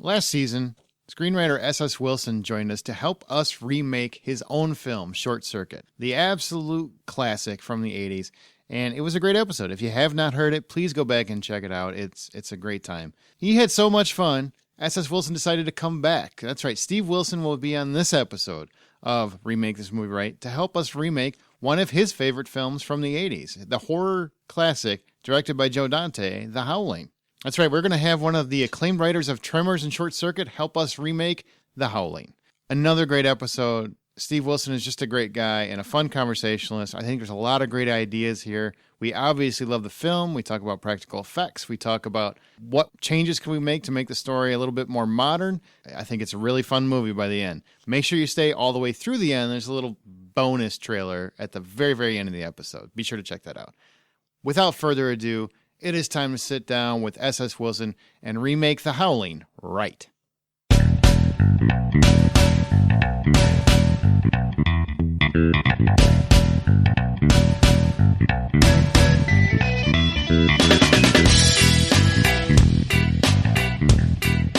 Last season, screenwriter S.S. Wilson joined us to help us remake his own film, Short Circuit, the absolute classic from the 80s. And it was a great episode. If you have not heard it, please go back and check it out. It's a great time. He had so much fun, S.S. Wilson decided to come back. That's right, Steve Wilson will be on this episode of Remake This Movie Right to help us remake one of his favorite films from the 80s, the horror classic directed by Joe Dante, The Howling. That's right, we're going to have one of the acclaimed writers of Tremors and Short Circuit help us remake The Howling. Another great episode. Steve Wilson is just a great guy and a fun conversationalist. I think there's a lot of great ideas here. We obviously love the film. We talk about practical effects. We talk about what changes can we make to make the story a little bit more modern. I think it's a really fun movie by the end. Make sure you stay all the way through the end. There's a little bonus trailer at the very, very end of the episode. Be sure to check that out. Without further ado, it is time to sit down with S.S. Wilson and remake The Howling right.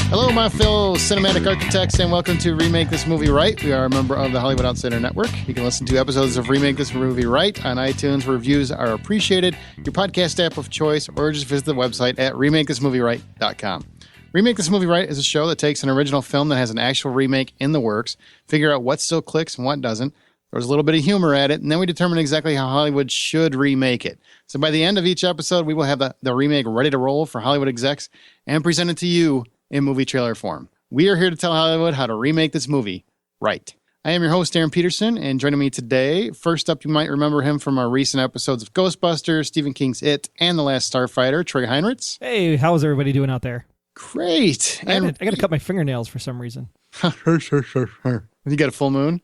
Hello, my fellow cinematic architects, and welcome to Remake This Movie Right. We are a member of the Hollywood Outsider Network. You can listen to episodes of Remake This Movie Right on iTunes. Reviews are appreciated. Your podcast app of choice, or just visit the website at remakethismovie.right.com. Remake This Movie Right is a show that takes an original film that has an actual remake in the works, figure out what still clicks and what doesn't. There's a little bit of humor at it, and then we determine exactly how Hollywood should remake it. So by the end of each episode, we will have the remake ready to roll for Hollywood execs and present it to you in movie trailer form. We are here to tell Hollywood how to remake this movie right. I am your host, Aaron Peterson, and joining me today, first up, you might remember him from our recent episodes of Ghostbusters, Stephen King's It, and The Last Starfighter, Troy Heinrichs. Hey, how's everybody doing out there? Great. I got to cut my fingernails for some reason. You got a full moon?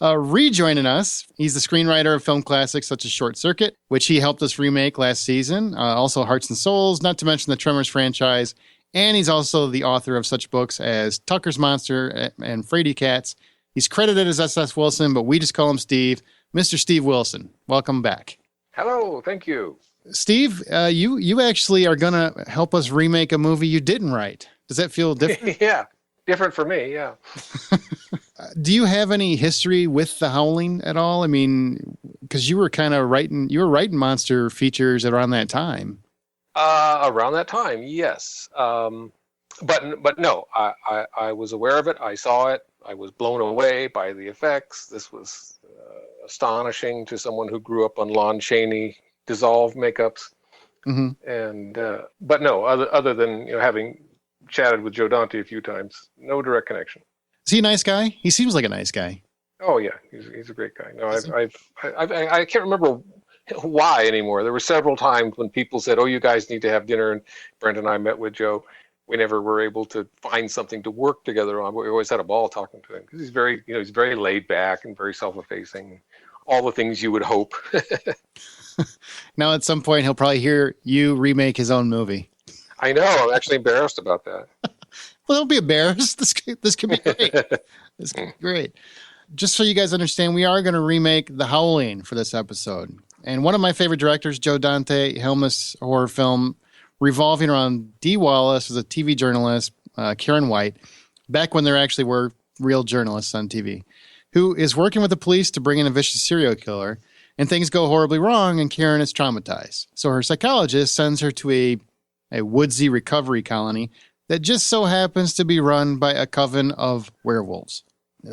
Rejoining us, he's the screenwriter of film classics such as Short Circuit, which he helped us remake last season. Also Hearts and Souls, not to mention the Tremors franchise. And he's also the author of such books as Tucker's Monster and Frady Cats. He's credited as S.S. Wilson, but we just call him Steve. Mr. Steve Wilson, welcome back. Hello, thank you. Steve, you actually are going to help us remake a movie you didn't write. Does that feel different? Yeah, different for me, yeah. Do you have any history with The Howling at all? I mean, because you were writing monster features around that time. Around that time, yes. But no, I was aware of it. I saw it. I was blown away by the effects. This was astonishing to someone who grew up on Lon Chaney dissolve makeups. Mm-hmm. And but no, other than having chatted with Joe Dante a few times, no direct connection. Is he a nice guy? He seems like a nice guy. Oh yeah, he's a great guy. No, I can't remember why anymore. There were several times when people said, "Oh, you guys need to have dinner," and Brent and I met with Joe. We never were able to find something to work together on, but we always had a ball talking to him because he's very, he's very laid back and very self-effacing. All the things you would hope. Now, at some point, he'll probably hear you remake his own movie. I know. I'm actually embarrassed about that. Well, don't be embarrassed. This could be great. This could be great. Just so you guys understand, we are going to remake The Howling for this episode. And one of my favorite directors, Joe Dante, helmed this horror film revolving around Dee Wallace as a TV journalist, Karen White, back when there actually were real journalists on TV, who is working with the police to bring in a vicious serial killer, and things go horribly wrong, and Karen is traumatized. So her psychologist sends her to a woodsy recovery colony that just so happens to be run by a coven of werewolves.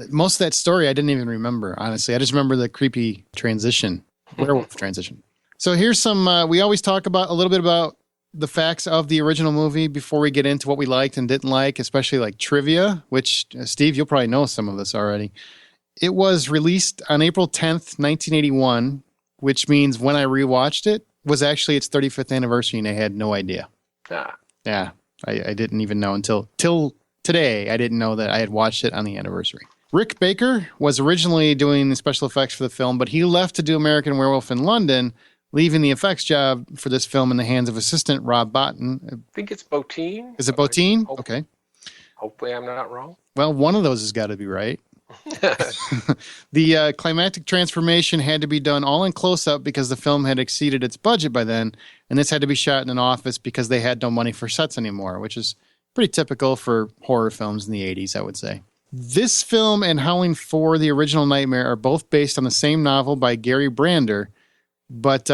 Most of that story I didn't even remember, honestly. I just remember the creepy werewolf transition. So here's some, we always talk about a little bit about the facts of the original movie before we get into what we liked and didn't like, especially like trivia, which, Steve, you'll probably know some of this already. It was released on April 10th, 1981, which means when I rewatched it was actually its 35th anniversary, and I had no idea. Yeah, I didn't even know until today. I didn't know that I had watched it on the anniversary. Rick Baker was originally doing the special effects for the film, but he left to do American Werewolf in London, leaving the effects job for this film in the hands of assistant Rob Bottin. I think it's Bottin. Is it Bottin? Okay. Hopefully I'm not wrong. Well, one of those has got to be right. The climactic transformation had to be done all in close-up because the film had exceeded its budget by then, and this had to be shot in an office because they had no money for sets anymore, which is Pretty typical for horror films in the 80s, I would say. This film and Howling 4, The Original Nightmare, are both based on the same novel by Gary Brander, but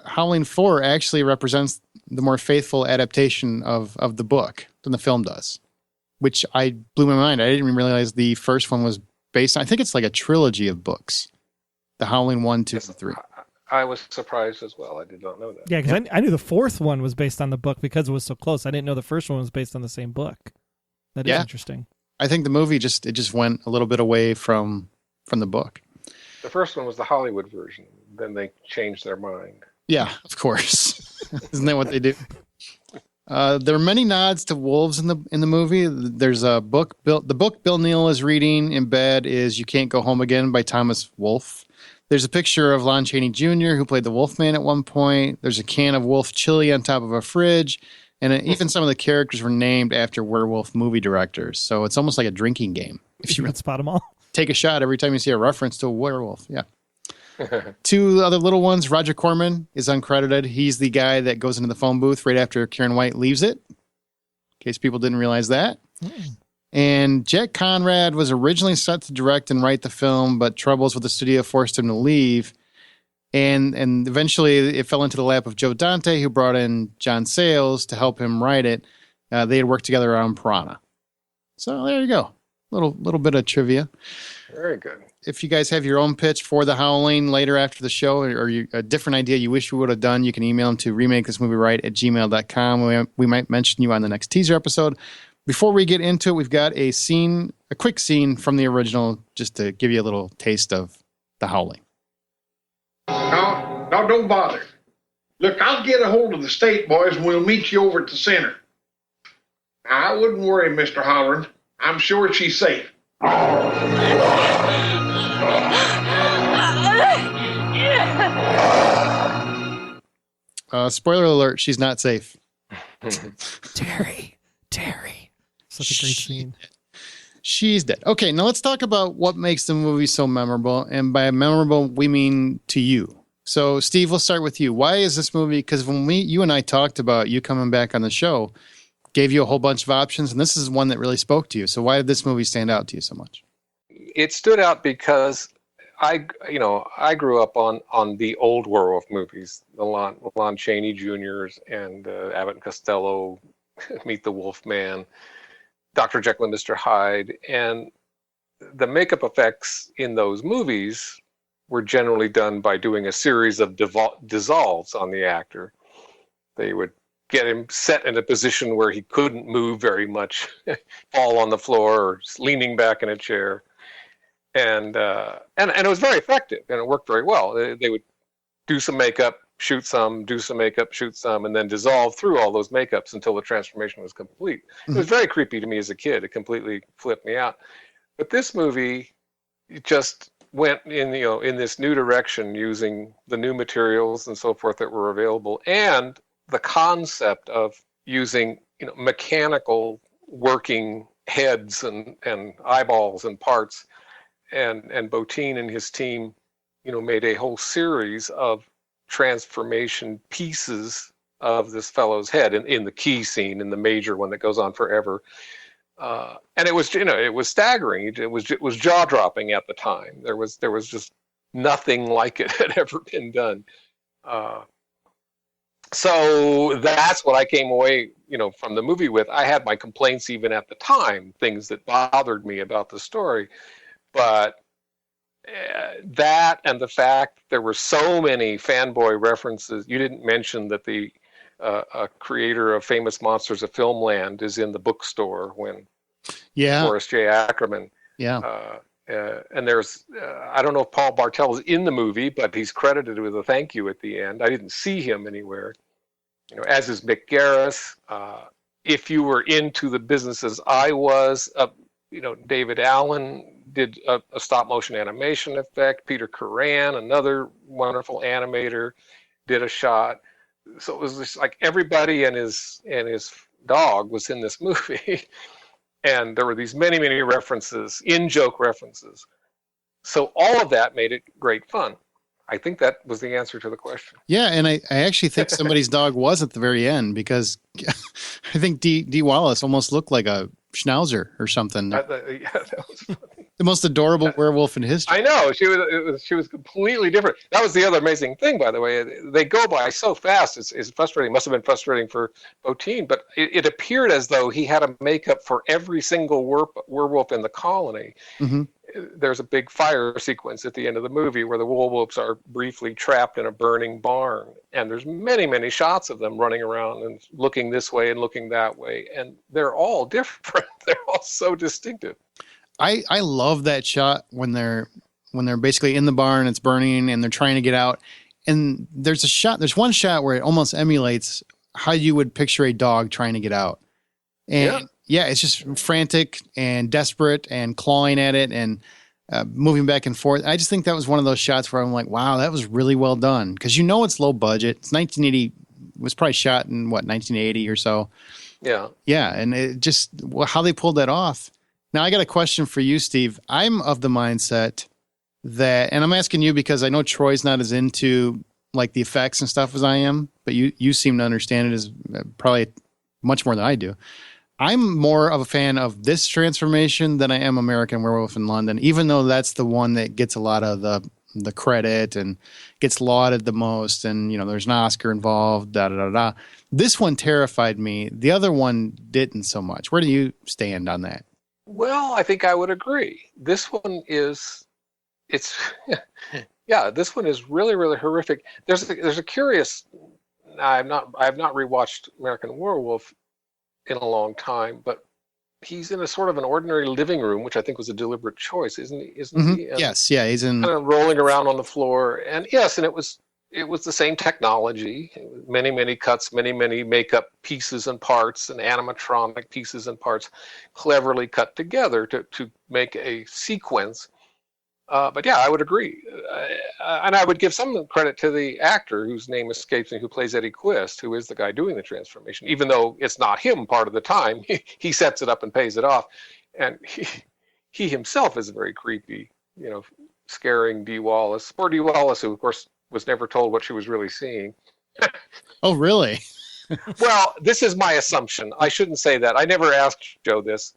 Howling 4 actually represents the more faithful adaptation of the book than the film does, which I blew my mind. I didn't even realize the first one was based on, I think it's like a trilogy of books. The Howling 1, 2, and 3. I was surprised as well. I did not know that. Yeah, because I knew the fourth one was based on the book because it was so close. I didn't know the first one was based on the same book. That is interesting. I think the movie just went a little bit away from the book. The first one was the Hollywood version. Then they changed their mind. Yeah, of course. Isn't that what they do? There are many nods to wolves in the movie. There's a book. The book Bill Neal is reading in bed is "You Can't Go Home Again" by Thomas Wolfe. There's a picture of Lon Chaney Jr., who played the Wolfman at one point. There's a can of Wolf chili on top of a fridge. And even some of the characters were named after werewolf movie directors. So it's almost like a drinking game. If you can spot them all. Take a shot every time you see a reference to a werewolf. Yeah. Two other little ones. Roger Corman is uncredited. He's the guy that goes into the phone booth right after Karen White leaves it. In case people didn't realize that. And Jack Conrad was originally set to direct and write the film, but troubles with the studio forced him to leave. And eventually it fell into the lap of Joe Dante, who brought in John Sayles to help him write it. They had worked together on Piranha. So there you go. Little bit of trivia. Very good. If you guys have your own pitch for The Howling later after the show, or a different idea you wish we would have done, you can email them to remakethismovieright@gmail.com. We might mention you on the next teaser episode. Before we get into it, we've got a quick scene from the original, just to give you a little taste of The Howling. No, don't bother. Look, I'll get a hold of the state boys and we'll meet you over at the center. I wouldn't worry, Mr. Holleran. I'm sure she's safe. Spoiler alert, she's not safe. Terry. Such a great scene. She's dead. Okay, now let's talk about what makes the movie so memorable. And by memorable, we mean to you. So, Steve, we'll start with you. Why is this movie? Because when you and I talked about you coming back on the show, gave you a whole bunch of options, and this is one that really spoke to you. So why did this movie stand out to you so much? It stood out because I grew up on the old werewolf movies, the Lon Chaney Jr.'s and Abbott and Costello, Meet the Wolfman, Dr. Jekyll and Mr. Hyde, and the makeup effects in those movies were generally done by doing a series of dissolves on the actor. They would get him set in a position where he couldn't move very much, fall on the floor, or leaning back in a chair, and it was very effective, and it worked very well. They would do some makeup, shoot some, do some makeup, shoot some, and then dissolve through all those makeups until the transformation was complete. It was very creepy to me as a kid. It completely flipped me out. But this movie just went in this new direction, using the new materials and so forth that were available, and the concept of using mechanical working heads and eyeballs and parts, and Bottin and his team made a whole series of transformation pieces of this fellow's head in the key scene, in the major one that goes on forever. And it was it was staggering. It was jaw dropping at the time. There was just nothing like it had ever been done. So that's what I came away from the movie with. I had my complaints even at the time, things that bothered me about the story, but that and the fact there were so many fanboy references. You didn't mention that the creator of Famous Monsters of Filmland is in the bookstore when Horace J. Ackerman. And there's, I don't know if Paul Bartel is in the movie, but he's credited with a thank you at the end. I didn't see him anywhere, as is Mick Garris. If you were into the business as I was, David Allen did a stop motion animation effect. Peter Curran, another wonderful animator, did a shot. So it was just like everybody and his dog was in this movie. And there were these many, many references, in-joke references. So all of that made it great fun. I think that was the answer to the question. Yeah, and I actually think somebody's dog was at the very end, because I think D. Wallace almost looked like a schnauzer or something. Yeah, that was funny. The most adorable werewolf in history. I know, she was completely different. That was the other amazing thing, by the way. They go by so fast. It's frustrating. Must have been frustrating for Bottin, but it appeared as though he had a makeup for every single werewolf in the colony. Mm-hmm. There's a big fire sequence at the end of the movie where the werewolves are briefly trapped in a burning barn, and there's many, many shots of them running around and looking this way and looking that way, and they're all different. They're all so distinctive. I love that shot when they're basically in the barn, it's burning, and they're trying to get out. And there's one shot where it almost emulates how you would picture a dog trying to get out. And yeah, it's just frantic and desperate and clawing at it and moving back and forth. I just think that was one of those shots where I'm like, wow, that was really well done. Because it's low budget. It's 1980. It was probably shot in 1980 or so. Yeah. Yeah, and it just how they pulled that off. Now, I got a question for you, Steve. I'm of the mindset that, and I'm asking you because I know Troy's not as into like the effects and stuff as I am, but you seem to understand it as probably much more than I do. I'm more of a fan of this transformation than I am American Werewolf in London, even though that's the one that gets a lot of the credit and gets lauded the most. And, there's an Oscar involved, da-da-da-da. This one terrified me. The other one didn't so much. Where do you stand on that? Well, I think I would agree. This one is, this one is really, really horrific. There's a curious, I have not rewatched American Werewolf in a long time, but he's in a sort of an ordinary living room, which I think was a deliberate choice, isn't he? Mm-hmm. Yes, yeah, he's in kind of rolling around on the floor, and yes, and it was the same technology, many, many cuts, many, many makeup pieces and parts and animatronic pieces and parts cleverly cut together to make a sequence. But yeah, I would agree. And I would give some credit to the actor whose name escapes me, who plays Eddie Quist, who is the guy doing the transformation. Even though it's not him part of the time, he sets it up and pays it off. And he himself is very creepy, scaring Dee Wallace. Poor Dee Wallace, who, of course, was never told what she was really seeing. Oh, really? Well, this is my assumption. I shouldn't say that. I never asked Joe this.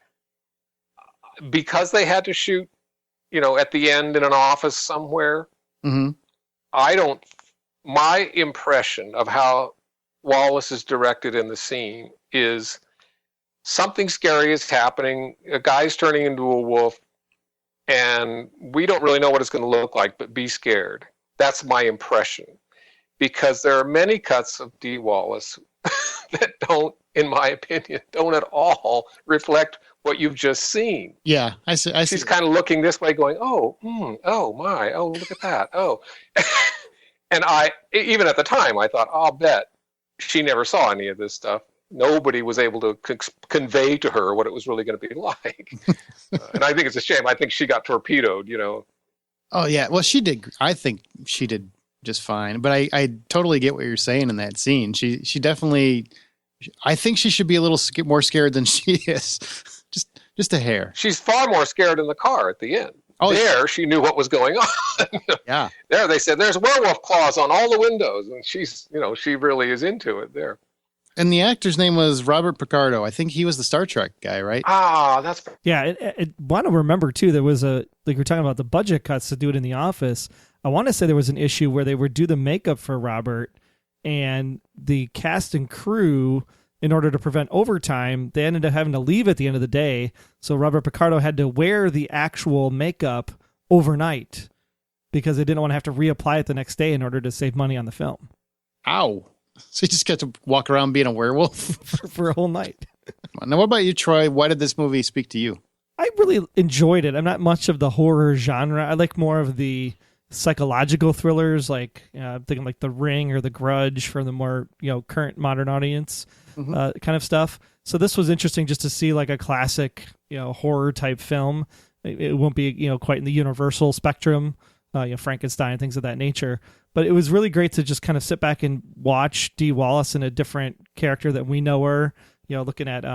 Because they had to shoot, at the end in an office somewhere, mm-hmm. My impression of how Wallace is directed in the scene is something scary is happening, a guy's turning into a wolf, and we don't really know what it's going to look like, but be scared. That's my impression, because there are many cuts of Dee Wallace that don't, in my opinion, don't at all reflect what you've just seen. Yeah, I see. She's kind of looking this way going, oh my, look at that. Oh, and even at the time, I thought, I'll bet she never saw any of this stuff. Nobody was able to convey to her what it was really going to be like. And I think it's a shame. I think she got torpedoed, Oh, yeah. Well, she did. I think she did just fine. But I totally get what you're saying in that scene. She definitely, I think she should be a little more scared than she is. Just a hair. She's far more scared in the car at the end. Oh, she knew what was going on. Yeah. There, they said, there's werewolf claws on all the windows. And she's, she really is into it there. And the actor's name was Robert Picardo. I think he was the Star Trek guy, right? Ah, that's... Yeah, I want to remember, too, there was like we're talking about the budget cuts to do it in the office. I want to say there was an issue where they would do the makeup for Robert, and the cast and crew, in order to prevent overtime, they ended up having to leave at the end of the day. So Robert Picardo had to wear the actual makeup overnight because they didn't want to have to reapply it the next day in order to save money on the film. Ow. So you just got to walk around being a werewolf for a whole night. Now, what about you, Troy? Why did this movie speak to you? I really enjoyed it. I'm not much of the horror genre. I like more of the psychological thrillers, like thinking like The Ring or The Grudge for the more current modern audience kind of stuff. So this was interesting just to see like a classic horror type film. It won't be quite in the Universal spectrum, Frankenstein, things of that nature. But it was really great to just kind of sit back and watch Dee Wallace in a different character that we know her. Looking at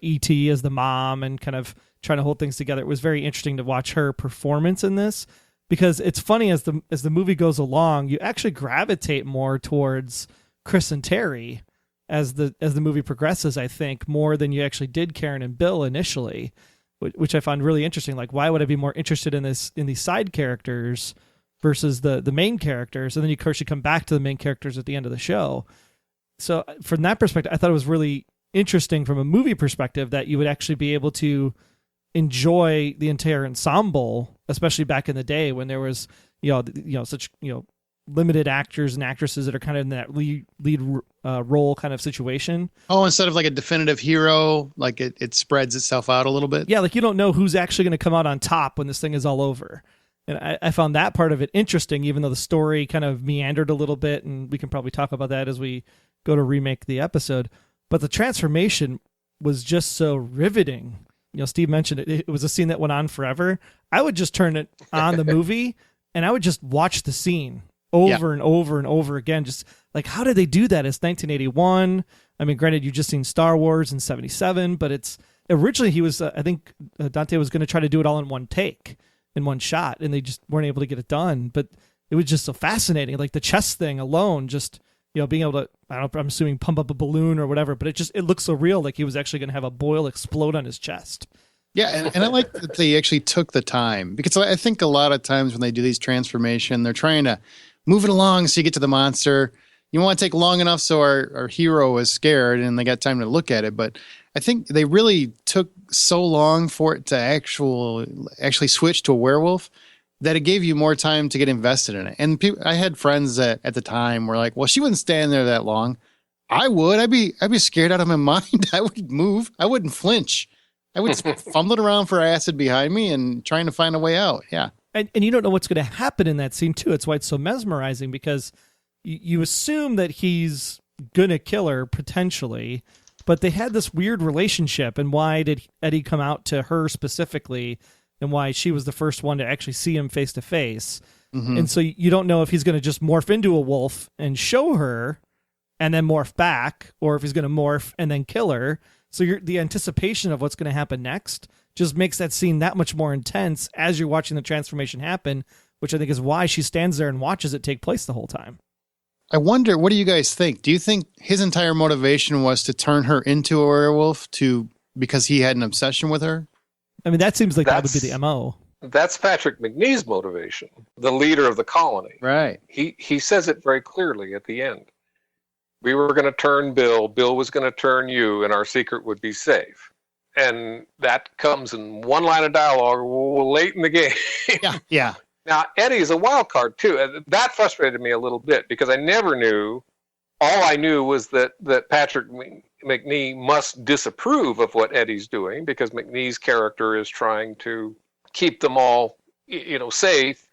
E.T. as the mom and kind of trying to hold things together. It was very interesting to watch her performance in this. because it's funny as the movie goes along, you actually gravitate more towards Chris and Terry as the movie progresses, I think, more than you actually did Karen and Bill initially, which I found really interesting. Like, why would I be more interested in these side characters versus the main characters? And then, of course, you come back to the main characters at the end of the show. So from that perspective, I thought it was really interesting from a movie perspective that you would actually be able to enjoy the entire ensemble, especially back in the day when there was, such, limited actors and actresses that are kind of in that lead role kind of situation. Oh, instead of like a definitive hero, like it spreads itself out a little bit. Yeah, like you don't know who's actually going to come out on top when this thing is all over. And I found that part of it interesting, even though the story kind of meandered a little bit, and we can probably talk about that as we go to remake the episode. But the transformation was just so riveting. Steve mentioned it. It was a scene that went on forever. I would just turn it on the movie, and I would just watch the scene over and over and over again. Just like, how did they do that? It's 1981. I mean, granted, you just seen Star Wars in 77, but it's originally he was, I think Dante was going to try to do it all in one take, in one shot, and they just weren't able to get it done. But it was just so fascinating. Like the chess thing alone, just, being able to, I don't know, I'm assuming pump up a balloon or whatever, but it looks so real. Like he was actually going to have a boil explode on his chest. Yeah, and I like that they actually took the time, because I think a lot of times when they do these transformation, they're trying to move it along so you get to the monster. You want to take long enough so our hero is scared and they got time to look at it. But I think they really took so long for it to actually switch to a werewolf that it gave you more time to get invested in it. And I had friends that at the time were like, well, she wouldn't stand there that long. I would. I'd be scared out of my mind. I would move. I wouldn't flinch. I would fumble around for acid behind me and trying to find a way out. Yeah. And you don't know what's going to happen in that scene, too. It's why it's so mesmerizing, because you assume that he's going to kill her, potentially, but they had this weird relationship. And why did Eddie come out to her specifically, and why she was the first one to actually see him face to face? And so you don't know if he's going to just morph into a wolf and show her and then morph back, or if he's going to morph and then kill her. So the anticipation of what's going to happen next just makes that scene that much more intense as you're watching the transformation happen, which I think is why she stands there and watches it take place the whole time. I wonder, what do you guys think? Do you think his entire motivation was to turn her into a werewolf because he had an obsession with her? I mean, that seems like that would be the MO. That's Patrick Mcnee's motivation, the leader of the colony. Right. He says it very clearly at the end. We were going to turn Bill. Bill was going to turn you, and our secret would be safe. And that comes in one line of dialogue late in the game. Yeah. Now, Eddie is a wild card, too. That frustrated me a little bit, because I never knew. All I knew was that Patrick Mcnee must disapprove of what Eddie's doing, because Mcnee's character is trying to keep them all, safe,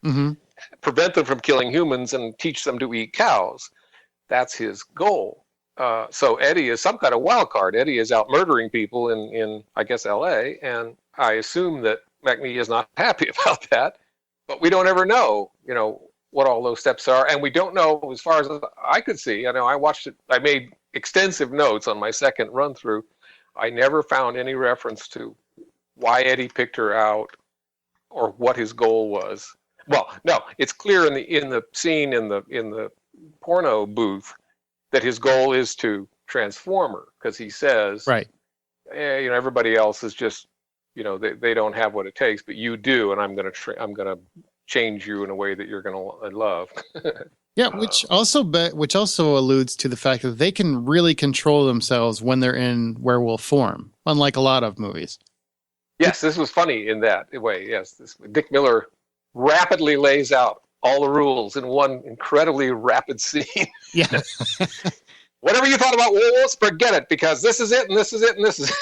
prevent them from killing humans, and teach them to eat cows. That's his goal. So Eddie is some kind of wild card. Eddie is out murdering people in I guess, L.A., and I assume that Mcnee is not happy about that. But we don't ever know, what all those steps are. And we don't know, as far as I could see. I watched it. I made extensive notes on my second run through. I never found any reference to why Eddie picked her out or what his goal was. Well, no, it's clear in the scene in the porno booth that his goal is to transform her, because he says, right, everybody else is just, they don't have what it takes, but you do, and I'm gonna change you in a way that you're gonna love. Yeah, which also alludes to the fact that they can really control themselves when they're in werewolf form, unlike a lot of movies. Yes, this was funny in that way. Yes, Dick Miller rapidly lays out all the rules in one incredibly rapid scene. Yeah. Whatever you thought about werewolves, forget it, because this is it, and this is it, and this is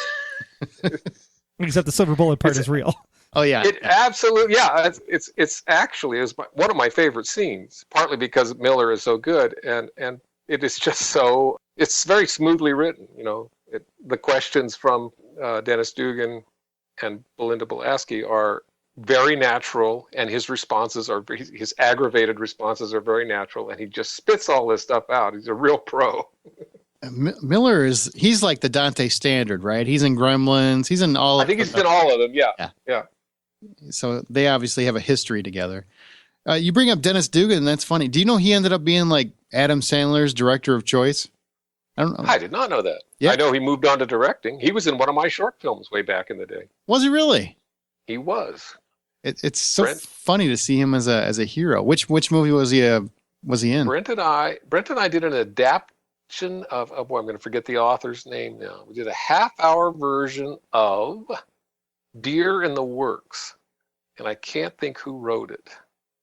it. Except the silver bullet part is real. Oh yeah. It absolutely, yeah. It's actually one of my favorite scenes, partly because Miller is so good, and it is just so, it's very smoothly written. The questions from Dennis Dugan and Belinda Belaski are very natural, and his aggravated responses are very natural, and he just spits all this stuff out. He's a real pro. Miller he's like the Dante standard, right? He's in Gremlins. He's in all. I think he's in all of them. Yeah. So they obviously have a history together. You bring up Dennis Dugan, and that's funny. Do you know he ended up being like Adam Sandler's director of choice? I don't know. I did not know that. Yeah. I know he moved on to directing. He was in one of my short films way back in the day. Was he really? He was. It's so funny to see him as a hero. Which movie was he in? Brent and I did an adaptation of boy, I'm going to forget the author's name now. We did a half-hour version of Deer in the Works, and I can't think who wrote it,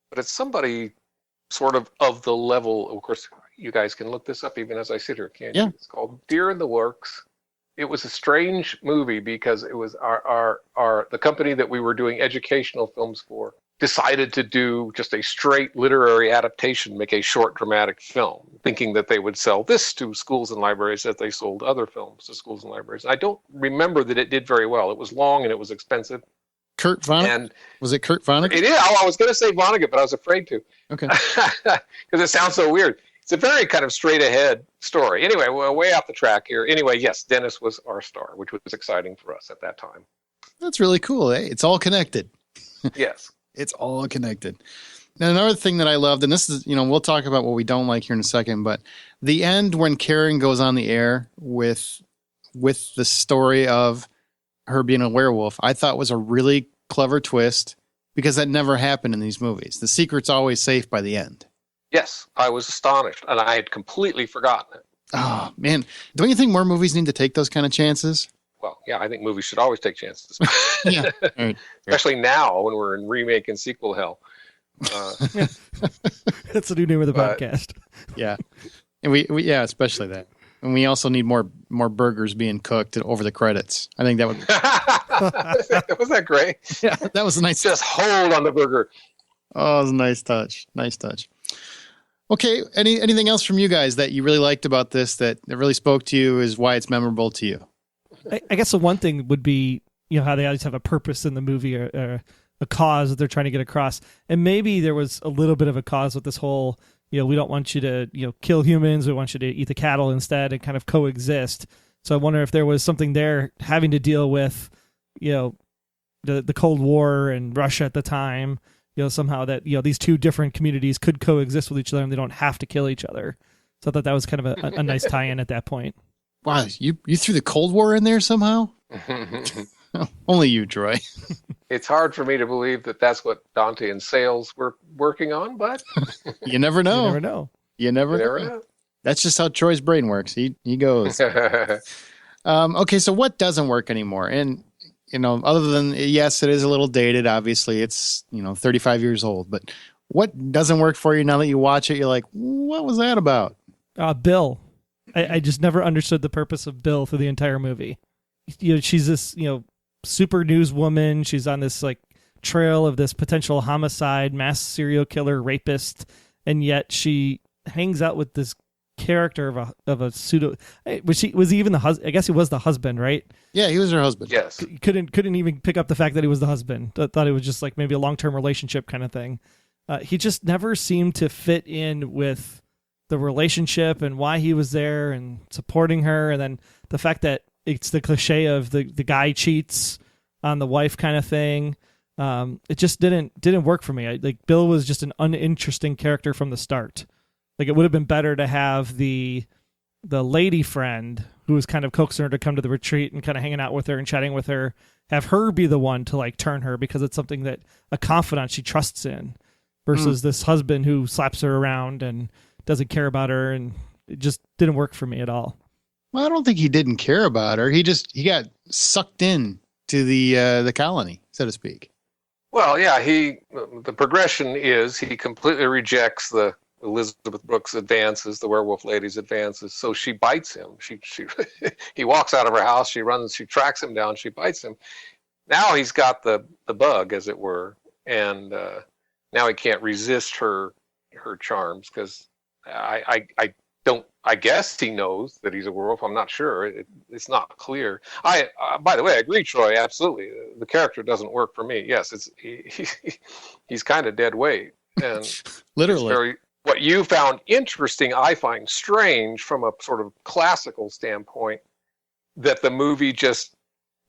but it's somebody sort of the level. Of course, you guys can look this up even as I sit here, can't you? It's called Deer in the Works. It was a strange movie because it was the company that we were doing educational films for decided to do just a straight literary adaptation, make a short dramatic film, thinking that they would sell this to schools and libraries as they sold other films to schools and libraries. I don't remember that it did very well. It was long and it was expensive. Kurt Vonnegut? Was it Kurt Vonnegut? It is. I was going to say Vonnegut, but I was afraid to. Okay. Because it sounds so weird. It's a very kind of straight ahead story. Anyway, we're way off the track here. Anyway, yes, Dennis was our star, which was exciting for us at that time. That's really cool. Eh? It's all connected. Yes. It's all connected. Now, another thing that I loved, and this is, we'll talk about what we don't like here in a second, but the end when Karen goes on the air with the story of her being a werewolf, I thought was a really clever twist because that never happened in these movies. The secret's always safe by the end. Yes, I was astonished, and I had completely forgotten it. Oh, man. Don't you think more movies need to take those kind of chances? Well, yeah, I think movies should always take chances. Yeah. Right. Especially now when we're in remake and sequel hell. That's the new name of the podcast. Yeah. And we especially that. And we also need more burgers being cooked over the credits. I think that would Was that great? Yeah, that was a nice Just hold on the burger. Oh, it was a nice touch. Nice touch. Okay, anything else from you guys that you really liked about this that really spoke to you is why it's memorable to you? I guess the one thing would be, how they always have a purpose in the movie or a cause that they're trying to get across. And maybe there was a little bit of a cause with this whole, we don't want you to, kill humans. We want you to eat the cattle instead and kind of coexist. So I wonder if there was something there having to deal with, the Cold War and Russia at the time, somehow that, these two different communities could coexist with each other and they don't have to kill each other. So I thought that was kind of a nice tie-in at that point. Wow, you threw the Cold War in there somehow? Only you, Troy. It's hard for me to believe that that's what Dante and Sales were working on, but you never know. You never know. That's just how Troy's brain works. He goes. Okay, so what doesn't work anymore? And other than, yes, it is a little dated. Obviously, it's 35 years old. But what doesn't work for you now that you watch it? You're like, what was that about? Bill. I just never understood the purpose of Bill through the entire movie. She's this, super newswoman. She's on this trail of this potential homicide, mass serial killer, rapist, and yet she hangs out with this character of a pseudo. Was he even the husband? I guess he was the husband, right? Yeah, he was her husband. Yes. Couldn't even pick up the fact that he was the husband. Thought it was just maybe a long-term relationship kind of thing. He just never seemed to fit in with the relationship and why he was there and supporting her, and then the fact that it's the cliche of the guy cheats on the wife kind of thing. It just didn't work for me. Bill was just an uninteresting character from the start. It would have been better to have the lady friend who was kind of coaxing her to come to the retreat and kind of hanging out with her and chatting with her, have her be the one to turn her because it's something that a confidant she trusts in versus this husband who slaps her around and doesn't care about her, and it just didn't work for me at all. Well, I don't think he didn't care about her. He got sucked in to the colony, so to speak. Well, yeah, the progression is he completely rejects the Elizabeth Brooks advances, the werewolf lady's advances. So she bites him. He walks out of her house. She runs. She tracks him down. She bites him. Now he's got the bug, as it were, and now he can't resist her charms because I guess he knows that he's a werewolf. I'm not sure. It's not clear. By the way, I agree, Troy. Absolutely, the character doesn't work for me. Yes, he's kind of dead weight, and literally. What you found interesting, I find strange from a sort of classical standpoint, that the movie just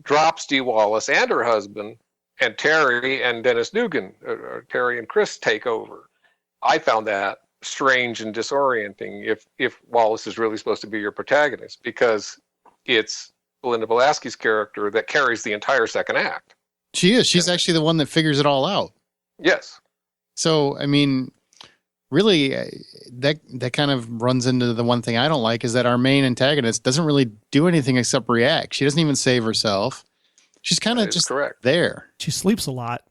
drops Dee Wallace and her husband Terry and Dennis Dugan, or Terry and Chris take over. I found that strange and disorienting if Wallace is really supposed to be your protagonist, because it's Belinda Pulaski's character that carries the entire second act. She is. She's actually the one that figures it all out. Yes. So, I mean, really, that kind of runs into the one thing I don't like, is that our main antagonist doesn't really do anything except react. She doesn't even save herself. She's kind of just there. She sleeps a lot.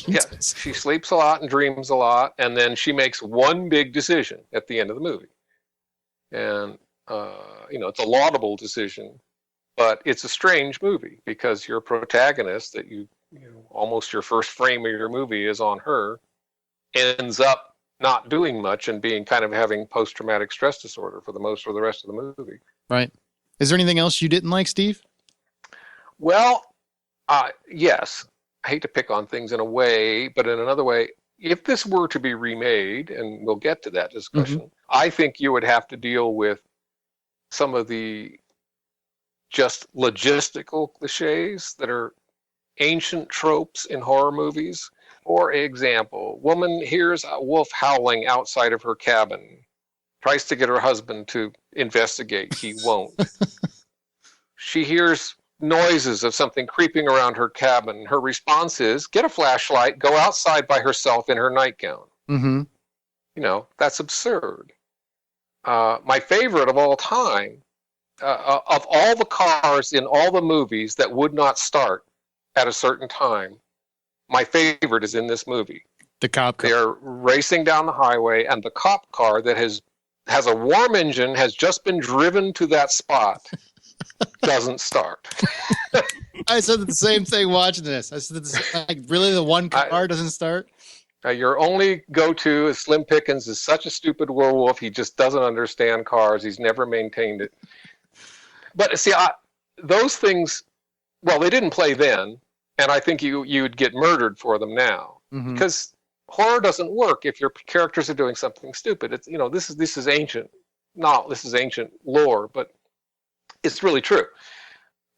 Yes, she sleeps a lot and dreams a lot, and then she makes one big decision at the end of the movie. And, it's a laudable decision, but it's a strange movie because your protagonist that almost your first frame of your movie is on her, ends up not doing much and being kind of having post-traumatic stress disorder for the rest of the movie. Right. Is there anything else you didn't like, Steve? Well, yes. I hate to pick on things in a way, but in another way, if this were to be remade, and we'll get to that discussion, I think you would have to deal with some of the just logistical cliches that are ancient tropes in horror movies. For example, woman hears a wolf howling outside of her cabin, tries to get her husband to investigate. He won't. She hears noises of something creeping around her cabin. Her response is, get a flashlight, go outside by herself in her nightgown. Mm-hmm. That's absurd. My favorite of all time, of all the cars in all the movies that would not start at a certain time, my favorite is in this movie. The cop car. They're racing down the highway, and the cop car that has a warm engine, has just been driven to that spot, doesn't start. I said the same thing watching this. I said, really, the one car doesn't start? Your only go-to is Slim Pickens is such a stupid werewolf. He just doesn't understand cars. He's never maintained it. But see, those things, well, they didn't play then, and I think you'd get murdered for them now. Because horror doesn't work if your characters are doing something stupid. It's this is ancient. This is ancient lore, but it's really true.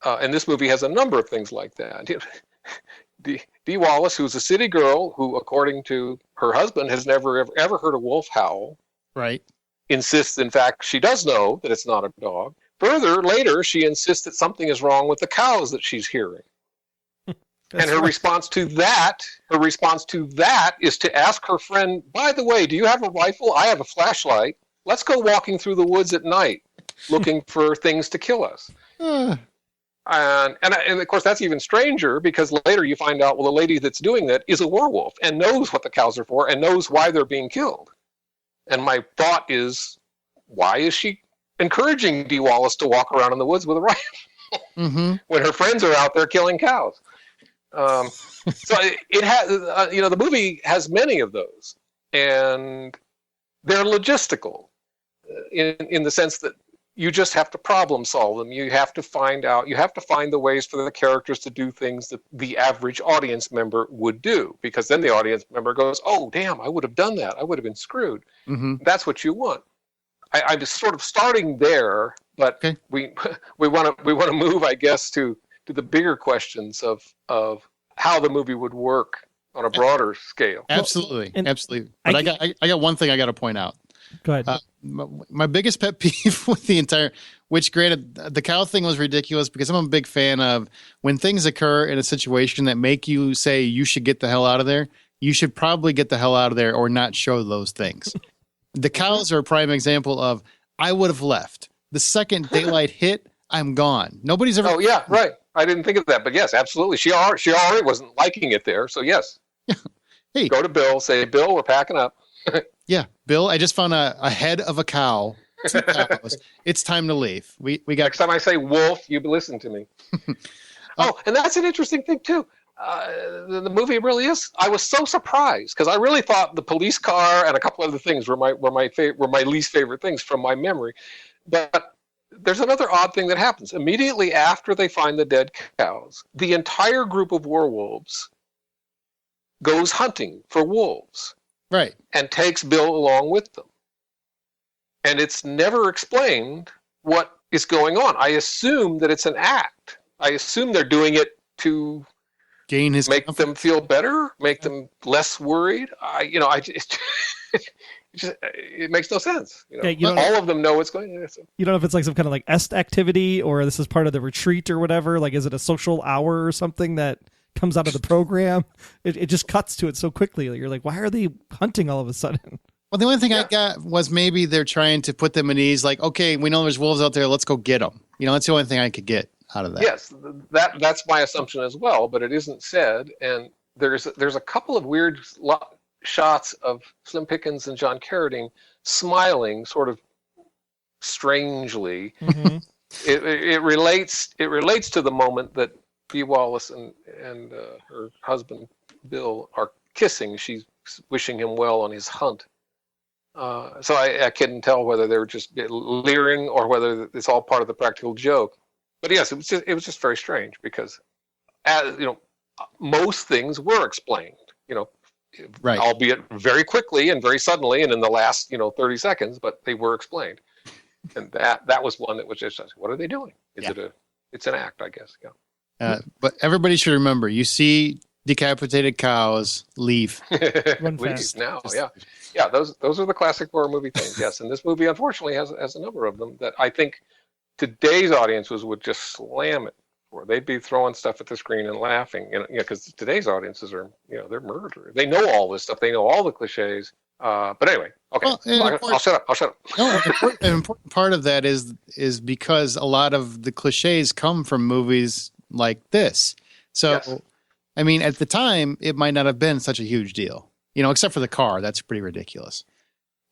And this movie has a number of things like that. Dee Wallace, who's a city girl who, according to her husband, has never ever heard a wolf howl. Right. Insists, in fact, she does know that it's not a dog. Further, later, she insists that something is wrong with the cows that she's hearing. And her response to that is to ask her friend, by the way, do you have a rifle? I have a flashlight. Let's go walking through the woods at night looking for things to kill us. And of course, that's even stranger because later you find out, well, the lady that's doing that is a werewolf and knows what the cows are for and knows why they're being killed. And my thought is, why is she encouraging Dee Wallace to walk around in the woods with a rifle when her friends are out there killing cows? So it has, the movie has many of those, and they're logistical in the sense that you just have to problem solve them. You have to find the ways for the characters to do things that the average audience member would do, because then the audience member goes, oh, damn, I would have done that. I would have been screwed. That's what you want. I'm just sort of starting there, but we want to move, I guess, to the bigger questions of how the movie would work on a broader scale. Absolutely, absolutely. But I got one thing I got to point out. Go ahead. My biggest pet peeve with the entire, which granted, the cow thing was ridiculous because I'm a big fan of when things occur in a situation that make you say you should get the hell out of there, you should probably get the hell out of there or not show those things. The cows are a prime example of, I would have left. The second daylight hit, I'm gone. Nobody's ever. Oh, yeah, right. I didn't think of that, but yes, absolutely. She already wasn't liking it there, so yes. Hey, go to Bill, say, Bill, we're packing up. Yeah, Bill, I just found a head of a cow. 2 cows. It's time to leave. We got. Next time I say wolf, you listen to me. And that's an interesting thing too. The movie really is. I was so surprised because I really thought the police car and a couple other things were my least favorite things from my memory. But there's another odd thing that happens immediately after they find the dead cows. The entire group of werewolves goes hunting for wolves. Right. And takes Bill along with them. And it's never explained what is going on. I assume that it's an act. I assume they're doing it to gain his make confidence. them feel better, make them less worried. It makes no sense. All of them know what's going on. You don't know if it's like some kind of like est activity or this is part of the retreat or whatever. Like, is it a social hour or something that comes out of the program? It just cuts to it so quickly. You're like, why are they hunting all of a sudden? Well, the only thing I got was maybe they're trying to put them at ease. Like, okay, we know there's wolves out there. Let's go get them. That's the only thing I could get out of that. Yes, that's my assumption as well, but it isn't said. And there's a couple of weird shots of Slim Pickens and John Carradine smiling sort of strangely. Mm-hmm. It relates to the moment that Bea Wallace and her husband Bill are kissing. She's wishing him well on his hunt. So I couldn't tell whether they were just leering or whether it's all part of the practical joke. But yes, it was just very strange because, most things were explained. Right. Albeit very quickly and very suddenly and in the last 30 seconds, but they were explained. And that was one that was just, what are they doing? It's an act, I guess. Yeah. But everybody should remember, you see decapitated cows, leave. Leave now, yeah. Those are the classic horror movie things. Yes, and this movie unfortunately has a number of them that I think today's audiences would just slam it for. They'd be throwing stuff at the screen and laughing, because today's audiences are, they're murderers. They know all this stuff. They know all the cliches. But anyway, okay, I'll shut up. No, an important part of that is because a lot of the cliches come from movies like this. So, yes. I mean, at the time, it might not have been such a huge deal, except for the car. That's pretty ridiculous.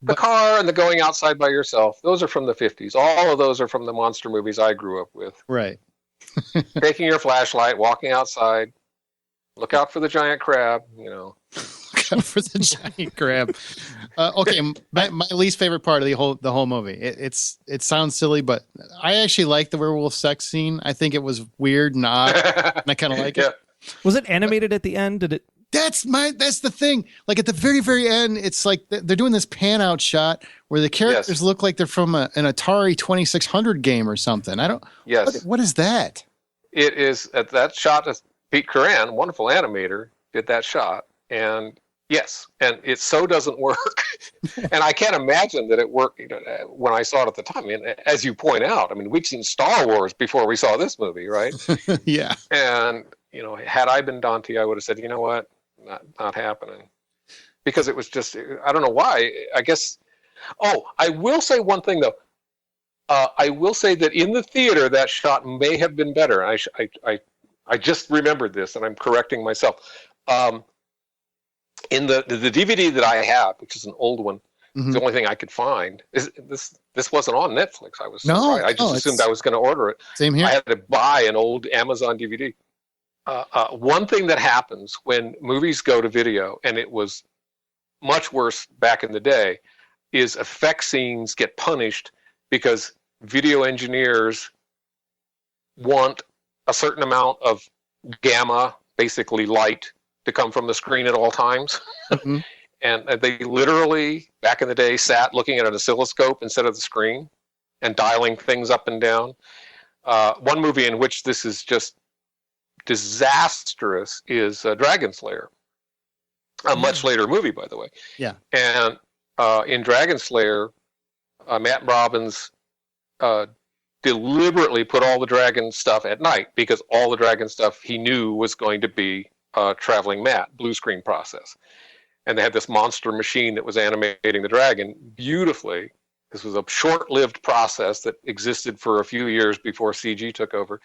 The car and the going outside by yourself, those are from the 50s. All of those are from the monster movies I grew up with. Right. Taking your flashlight, walking outside, look out for the giant crab, Look out for the giant crab. Okay, my least favorite part of the whole movie. It sounds silly, but I actually like the werewolf sex scene. I think it was weird and odd, and I kind of like it. Was it animated at the end? Did it? That's the thing. Like at the very, very end, it's like they're doing this pan out shot where the characters look like they're from an Atari 2600 game or something. Yes. What is that? It is at that shot. Pete Curran, wonderful animator, did that shot, and yes, and it so doesn't work. And I can't imagine that it worked when I saw it at the time. And as you point out, we'd seen Star Wars before we saw this movie, right? Yeah. And had I been Dante, I would have said, you know what? Not happening, because it was just, I don't know why. I guess. Oh, I will say one thing though. I will say that in the theater that shot may have been better. I just remembered this, and I'm correcting myself. In the DVD that I have, which is an old one, mm-hmm. the only thing I could find is this wasn't on Netflix. I was surprised. I just assumed I was going to order it. Same here. I had to buy an old Amazon DVD. One thing that happens when movies go to video, and it was much worse back in the day, is effect scenes get punished because video engineers want a certain amount of gamma, basically light, to come from the screen at all times. Mm-hmm. And they literally, back in the day, sat looking at an oscilloscope instead of the screen and dialing things up and down. One movie in which this is just disastrous is Dragon Slayer, a much later movie, by the way. Yeah. And in Dragon Slayer, Matt Robbins deliberately put all the dragon stuff at night because all the dragon stuff he knew was going to be traveling matte, blue screen process. And they had this monster machine that was animating the dragon beautifully. This was a short-lived process that existed for a few years before CG took over.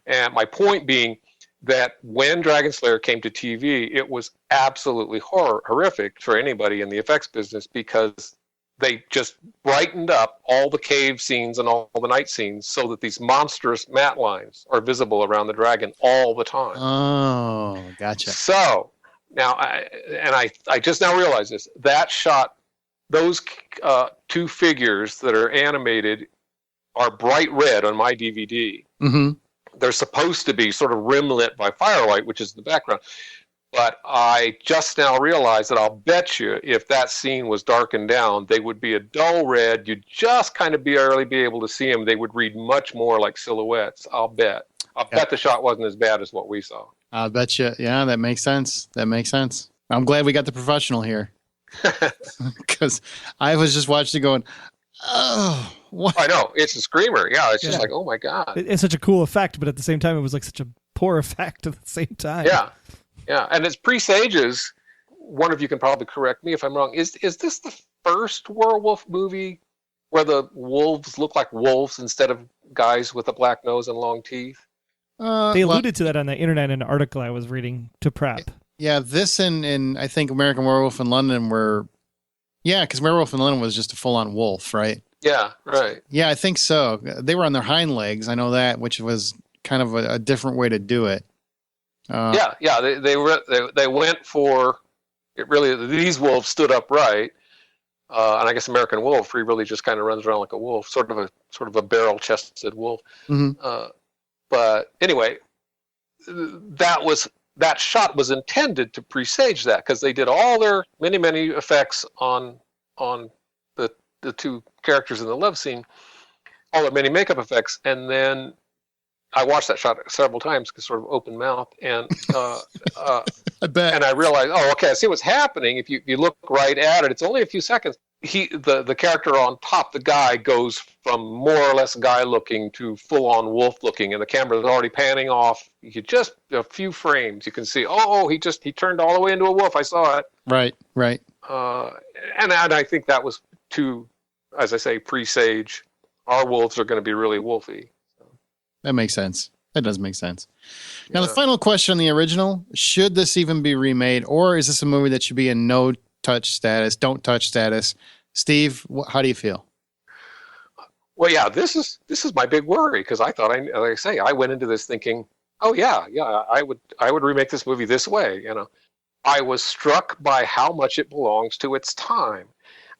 And my point being that when Dragon Slayer came to TV, it was absolutely horrific for anybody in the effects business because they just brightened up all the cave scenes and all the night scenes so that these monstrous matte lines are visible around the dragon all the time. Oh, gotcha. So now, I just now realized this. That shot, those two figures that are animated are bright red on my DVD. Mm-hmm. They're supposed to be sort of rim lit by firelight, which is the background. But I just now realized that I'll bet you if that scene was darkened down, they would be a dull red. You'd just kind of barely be able to see them. They would read much more like silhouettes, I'll bet. I'll bet the shot wasn't as bad as what we saw. I bet you. Yeah, that makes sense. I'm glad we got the professional here. Because I was just watching it going, oh, what? I know. It's a screamer. Yeah, it's just like, oh my God. It's such a cool effect, but at the same time, it was like such a poor effect at the same time. Yeah. Yeah. And it's presages. One of you can probably correct me if I'm wrong. Is this the first werewolf movie where the wolves look like wolves instead of guys with a black nose and long teeth? They alluded to that on the internet in an article I was reading to prep. Yeah, this and I think American Werewolf in London were, because Werewolf in London was just a full-on wolf, right? Yeah, right. Yeah, I think so. They were on their hind legs. I know that, which was kind of a different way to do it. They went for it. Really, these wolves stood upright, and I guess American Wolf really just kind of runs around like a wolf, sort of a barrel-chested wolf. Mm-hmm. But anyway, that shot was intended to presage that because they did all their many effects on the two characters in the love scene, all their many makeup effects, and then I watched that shot several times because sort of open mouth, and I bet, and I realized, oh, okay, I see what's happening. If you look right at it, it's only a few seconds. The character on top, the guy, goes from more or less guy looking to full on wolf looking, and the camera is already panning off. You just a few frames, you can see, he turned all the way into a wolf. I saw it. Right. And I think that was to, as I say, presage. Our wolves are going to be really wolfy. That makes sense. That does make sense. Now, the final question on the original: should this even be remade, or is this a movie that should be in no touch status, don't touch status? Steve, how do you feel? Well, yeah, this is my big worry because I thought, like I say, I went into this thinking, oh yeah, I would remake this movie this way. I was struck by how much it belongs to its time.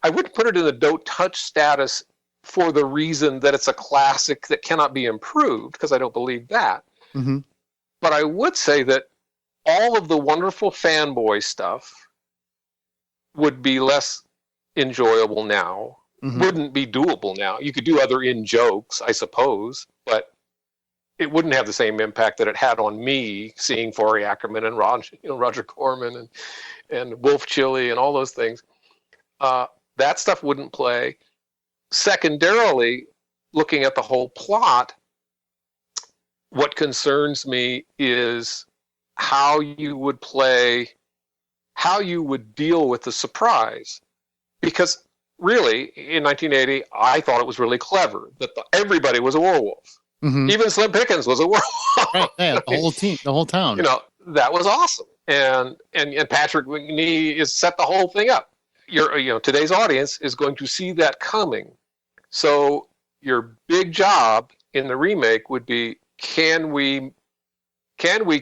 I wouldn't put it in the don't touch status for the reason that it's a classic that cannot be improved, because I don't believe that. Mm-hmm. But I would say that all of the wonderful fanboy stuff would be less enjoyable now, wouldn't be doable now. You could do other in-jokes, I suppose, but it wouldn't have the same impact that it had on me seeing Forey Ackerman and Roger Corman and Wolf Chili and all those things. That stuff wouldn't play. Secondarily, looking at the whole plot, what concerns me is how you would deal with the surprise. Because really, in 1980, I thought it was really clever that everybody was a werewolf. Mm-hmm. Even Slim Pickens was a werewolf. Right, yeah, the whole team, the whole town. That was awesome. And Patrick Mcnee has set the whole thing up. Today's audience is going to see that coming. So your big job in the remake would be, can we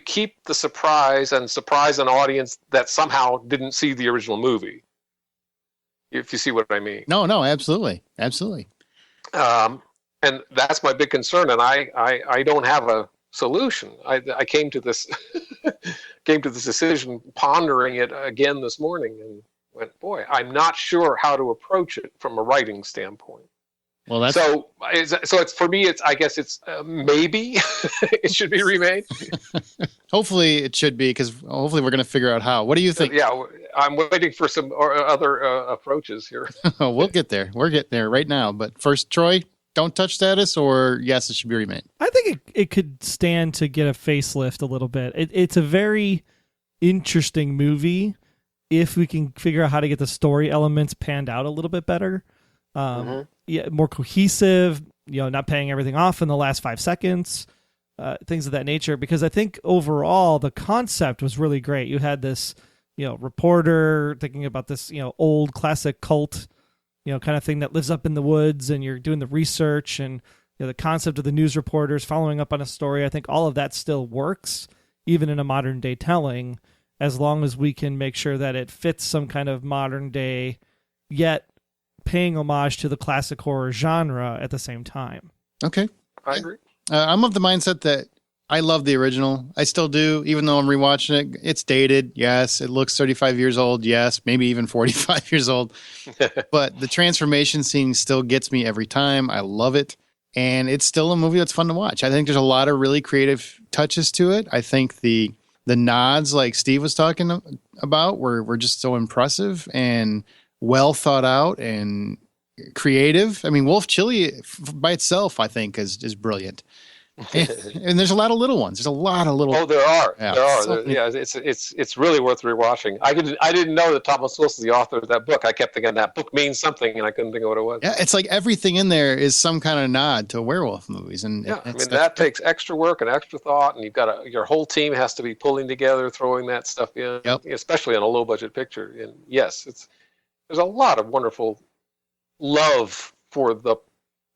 keep the surprise and surprise an audience that somehow didn't see the original movie? If you see what I mean. No, absolutely. And that's my big concern, and I don't have a solution. I came to this decision pondering it again this morning, and went, boy, I'm not sure how to approach it from a writing standpoint. Well, that's so it's for me. I guess it's maybe it should be remade. Hopefully it should be, because hopefully we're going to figure out how. What do you think? Yeah, I'm waiting for some other approaches here. We'll get there. We're getting there right now. But first, Troy, don't touch status, or yes, it should be remade? I think it could stand to get a facelift a little bit. It's a very interesting movie if we can figure out how to get the story elements panned out a little bit better. Yeah, more cohesive, not paying everything off in the last 5 seconds, things of that nature. Because I think overall the concept was really great. You had this, reporter thinking about this, old classic cult, kind of thing that lives up in the woods, and you're doing the research, and the concept of the news reporters following up on a story. I think all of that still works, even in a modern day telling, as long as we can make sure that it fits some kind of modern day, yet paying homage to the classic horror genre at the same time. Okay. I agree. I'm of the mindset that I love the original. I still do, even though I'm rewatching it. It's dated, yes. It looks 35 years old, yes. Maybe even 45 years old. But the transformation scene still gets me every time. I love it. And it's still a movie that's fun to watch. I think there's a lot of really creative touches to it. I think the the nods like Steve was talking about were just so impressive and well thought out and creative. I mean, Wolf Chili by itself, I think, is brilliant. And there's a lot of little ones. There's a lot of little. Oh, there are. Yeah. There are. So It's really worth rewatching. I didn't know that Thomas Wilson is the author of that book. I kept thinking that book means something, and I couldn't think of what it was. Yeah, it's like everything in there is some kind of nod to werewolf movies, and yeah, I mean that takes extra work and extra thought, and you've got your whole team has to be pulling together, throwing that stuff in, especially on a low budget picture. And yes, there's a lot of wonderful love for the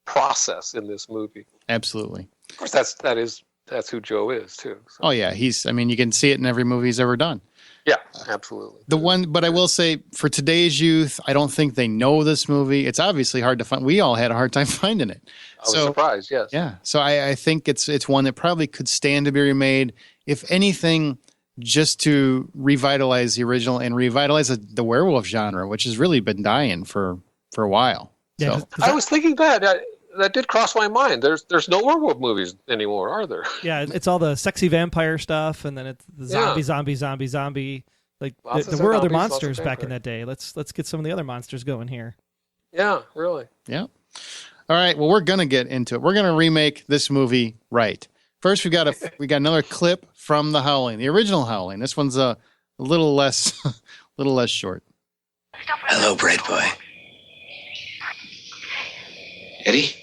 process in this movie. Absolutely. Of course, that's who Joe is too. So. Oh yeah, you can see it in every movie he's ever done. Yeah, absolutely. But I will say for today's youth, I don't think they know this movie. It's obviously hard to find. We all had a hard time finding it. I was surprised, yes. Yeah. So I think it's one that probably could stand to be remade. If anything, just to revitalize the original and revitalize the werewolf genre, which has really been dying for a while. Yeah, so. I was thinking that did cross my mind. There's no werewolf movies anymore, are there? Yeah, it's all the sexy vampire stuff, and then it's the zombie. Like there were other monsters back in that day. Let's get some of the other monsters going here. Yeah, really. Yeah. All right. Well, we're gonna get into it. We're gonna remake this movie right. First, we got another clip from The Howling, the original Howling. This one's a little less short. Hello, bright boy. Eddie?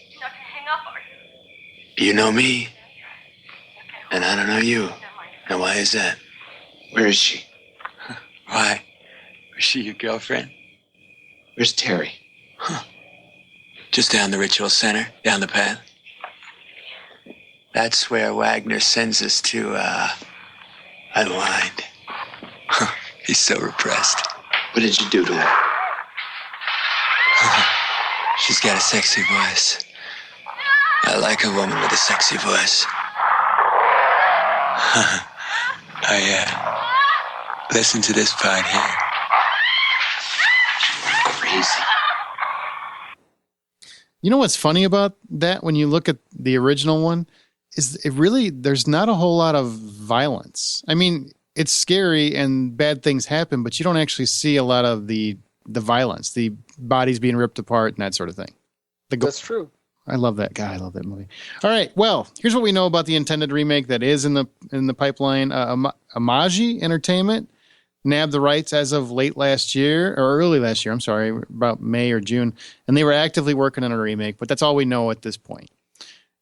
You know me, and I don't know you. Now, why is that? Where is she? Why? Was she your girlfriend? Where's Terry? Huh. Just down the ritual center, down the path. That's where Wagner sends us to, unwind. Huh. He's so repressed. What did you do to her? She's got a sexy voice. I like a woman with a sexy voice. Listen to this part here. Crazy. You know what's funny about that when you look at the original one is there's not a whole lot of violence. I mean, it's scary and bad things happen, but you don't actually see a lot of the violence, the bodies being ripped apart and that sort of thing. That's true. I love that guy. I love that movie. All right. Well, here's what we know about the intended remake that is in the pipeline. Imagi Entertainment nabbed the rights as of late last year or early last year. I'm sorry, about May or June, and they were actively working on a remake. But that's all we know at this point.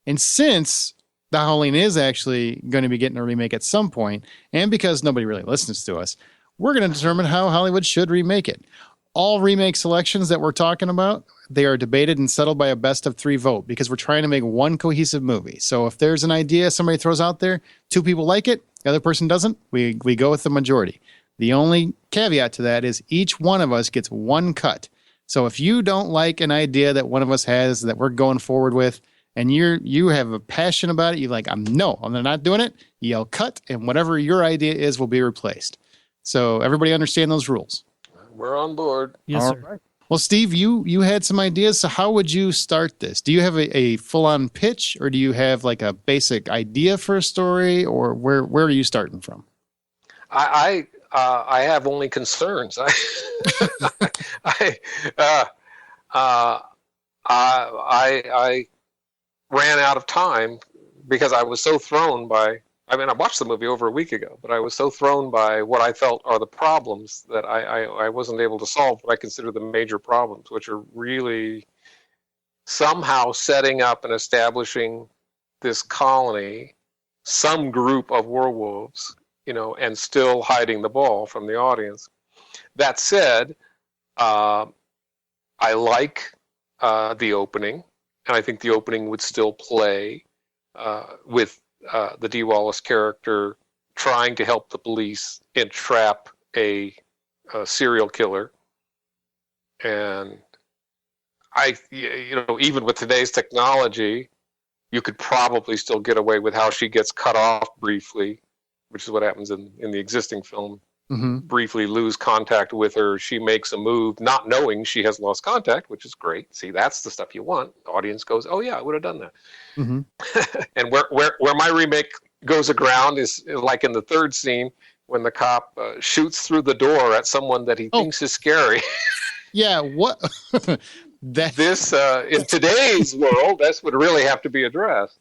And since The Howling is actually going to be getting a remake at some point, and because nobody really listens to us, we're going to determine how Hollywood should remake it. All remake selections that we're talking about, they are debated and settled by a best of 3 vote because we're trying to make one cohesive movie. So if there's an idea somebody throws out there, 2 people like it, the other person doesn't, we go with the majority. The only caveat to that is each one of us gets 1 cut. So if you don't like an idea that one of us has that we're going forward with, and you have a passion about it, you're like, I'm not doing it, yell cut, and whatever your idea is will be replaced. So everybody understand those rules. We're on board. Yes, sir. Right. Well, Steve, you had some ideas. So how would you start this? Do you have a full-on pitch, or do you have like a basic idea for a story, or where are you starting from? I have only concerns. I ran out of time because I was so thrown by. I mean, I watched the movie over a week ago, but I was so thrown by what I felt are the problems that I wasn't able to solve what I consider the major problems, which are really somehow setting up and establishing this colony, some group of werewolves, and still hiding the ball from the audience. That said, I like the opening, and I think the opening would still play with the Dee Wallace character trying to help the police entrap a serial killer. And even with today's technology, you could probably still get away with how she gets cut off briefly, which is what happens in the existing film. Mm-hmm. Briefly lose contact with her. She makes a move not knowing she has lost contact, which is great. See, that's the stuff you want. The audience goes, oh yeah, I would have done that. Mm-hmm. And where my remake goes aground is like in the third scene when the cop shoots through the door at someone that he thinks is scary. Yeah, what? This in today's world, this would really have to be addressed.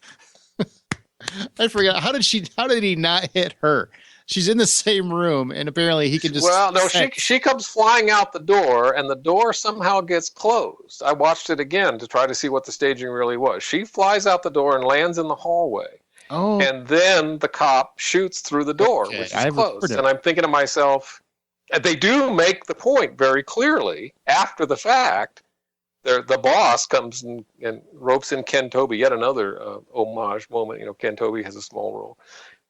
I forgot. How did he not hit her? She's in the same room, and apparently he can just. Well, no, she comes flying out the door, and the door somehow gets closed. I watched it again to try to see what the staging really was. She flies out the door and lands in the hallway. Oh. And then the cop shoots through the door, which is closed. And I'm thinking to myself, they do make the point very clearly after the fact. The boss comes and ropes in Ken Tobey, yet another homage moment. You know, Ken Tobey has a small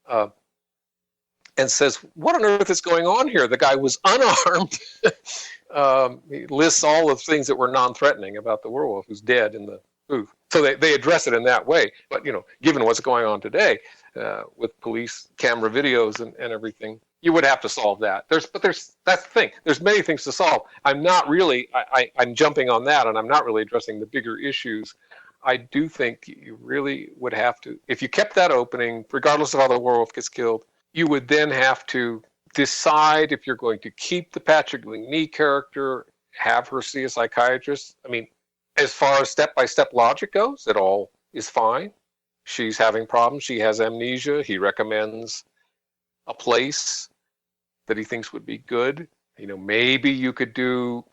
role. And says, what on earth is going on here? The guy was unarmed. He lists all the things that were non-threatening about the werewolf who's dead in the booth. So they address it in that way. But, you know, given what's going on today with police camera videos and everything, you would have to solve that. That's the thing. There's many things to solve. I'm not really, I'm jumping on that, and I'm not really addressing the bigger issues. I do think you really would have to, if you kept that opening, regardless of how the werewolf gets killed, you would then have to decide if you're going to keep the Patrick Mcnee character, have her see a psychiatrist. I mean, as far as step-by-step logic goes, it all is fine. She's having problems. She has amnesia. He recommends a place that he thinks would be good. You know, maybe you could do,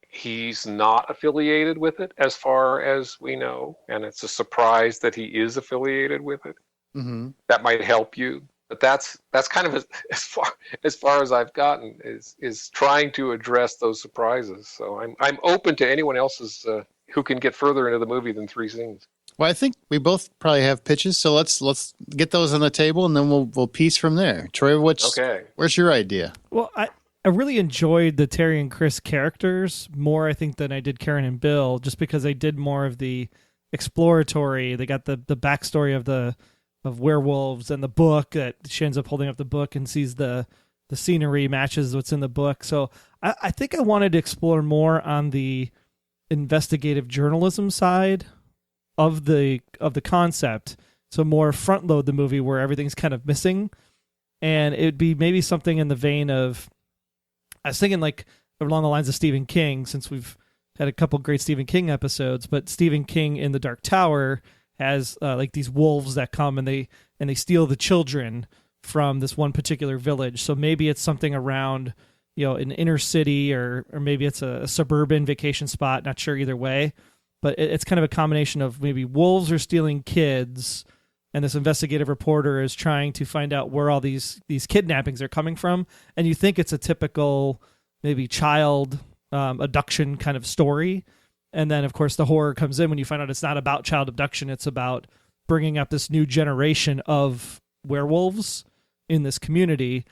he's not affiliated with it as far as we know, and it's a surprise that he is affiliated with it. Mm-hmm. That might help you. But that's kind of as far as I've gotten is trying to address those surprises. So I'm open to anyone else's who can get further into the movie than 3 scenes. Well, I think we both probably have pitches, so let's get those on the table, and then we'll piece from there. Troy, where's your idea? Well, I really enjoyed the Terry and Chris characters more, I think, than I did Karen and Bill, just because they did more of the exploratory. They got the backstory of werewolves and the book that she ends up holding up the book and sees the scenery matches what's in the book. So I think I wanted to explore more on the investigative journalism side of the concept. So more front load the movie where everything's kind of missing. And it'd be maybe something in the vein of, I was thinking like along the lines of Stephen King, since we've had a couple great Stephen King episodes, but Stephen King in The Dark Tower has like these wolves that come and they steal the children from this one particular village. So maybe it's something around, you know, an inner city or maybe it's a suburban vacation spot. Not sure either way, but it's kind of a combination of maybe wolves are stealing kids and this investigative reporter is trying to find out where all these kidnappings are coming from. And you think it's a typical maybe child abduction kind of story. And then, of course, the horror comes in when you find out it's not about child abduction. It's about bringing up this new generation of werewolves in this community.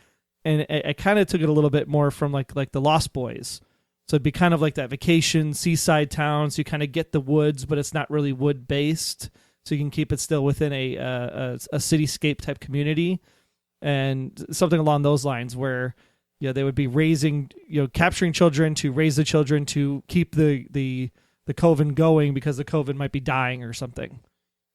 And I kind of took it a little bit more from like the Lost Boys. So it'd be kind of like that vacation seaside town. So you kind of get the woods, but it's not really wood based. So you can keep it still within a cityscape type community. And something along those lines where, you know, they would be raising, you know, capturing children to raise the children to keep the coven going because the coven might be dying or something.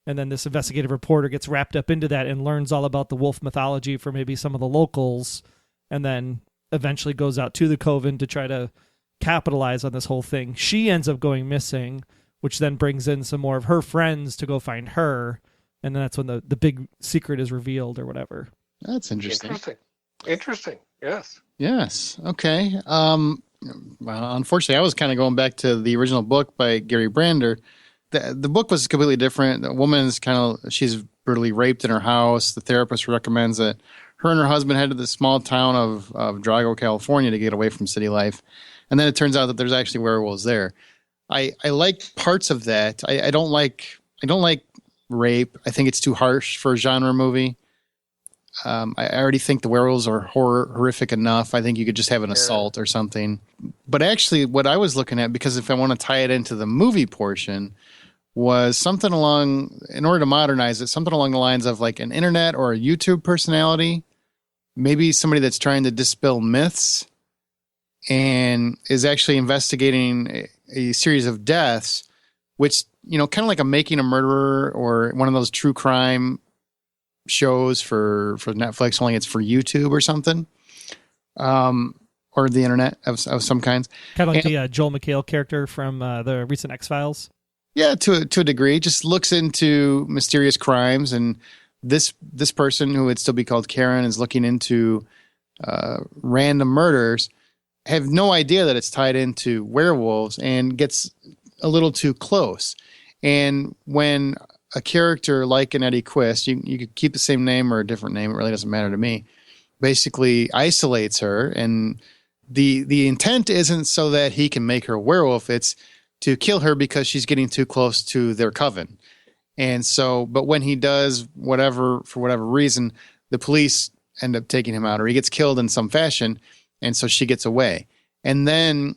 And then this investigative reporter gets wrapped up into that and learns all about the wolf mythology for maybe some of the locals, and then eventually goes out to the coven to try to capitalize on this whole thing. She ends up going missing, which then brings in some more of her friends to go find her. And then that's when the big secret is revealed or whatever. That's interesting. Interesting. Yes. Yes. Okay. Well, unfortunately, I was kind of going back to the original book by Gary Brander. The book was completely different. The woman's she's brutally raped in her house. The therapist recommends that her and her husband head to the small town of Drago, California to get away from city life. And then it turns out that there's actually werewolves there. I like parts of that. I don't like rape. I think it's too harsh for a genre movie. I already think the werewolves are horrific enough. I think you could just have an assault or something. But actually, what I was looking at, because if I want to tie it into the movie portion, was something in order to modernize it, something along the lines of like an internet or a YouTube personality, maybe somebody that's trying to dispel myths and is actually investigating a series of deaths, which, you know, kind of like a Making a Murderer or one of those true crime shows for Netflix, only it's for YouTube or something, or the internet of some kinds. Kind of like the Joel McHale character from the recent X-Files. Yeah, to a degree, just looks into mysterious crimes, and this person, who would still be called Karen, is looking into random murders. Have no idea that it's tied into werewolves, and gets a little too close. And when a character like an Eddie Quist, you could keep the same name or a different name, it really doesn't matter to me, basically isolates her, and the intent isn't so that he can make her a werewolf, it's to kill her because she's getting too close to their coven. And so, but when he does whatever, for whatever reason, the police end up taking him out, or he gets killed in some fashion, and so she gets away. And then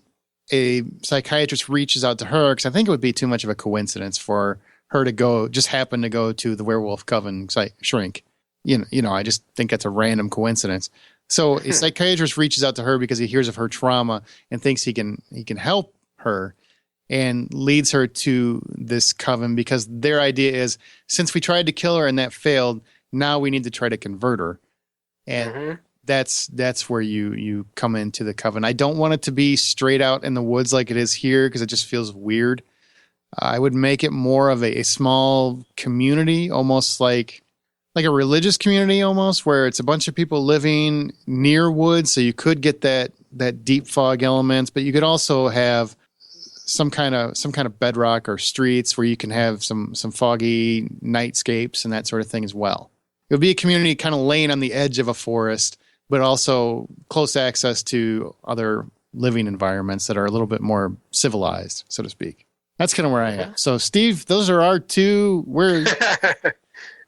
a psychiatrist reaches out to her, because I think it would be too much of a coincidence for her to just happen to go to the werewolf coven shrink. You know, I just think that's a random coincidence. So a psychiatrist reaches out to her because he hears of her trauma and thinks he can help her, and leads her to this coven, because their idea is, since we tried to kill her and that failed, now we need to try to convert her. And that's where you come into the coven. I don't want it to be straight out in the woods like it is here, because it just feels weird. I would make it more of a small community, almost like a religious community, almost, where it's a bunch of people living near woods. So you could get that deep fog elements, but you could also have some kind of bedrock or streets where you can have some foggy nightscapes and that sort of thing as well. It would be a community kind of laying on the edge of a forest, but also close access to other living environments that are a little bit more civilized, so to speak. That's kind of where I am. So, Steve, those are our two.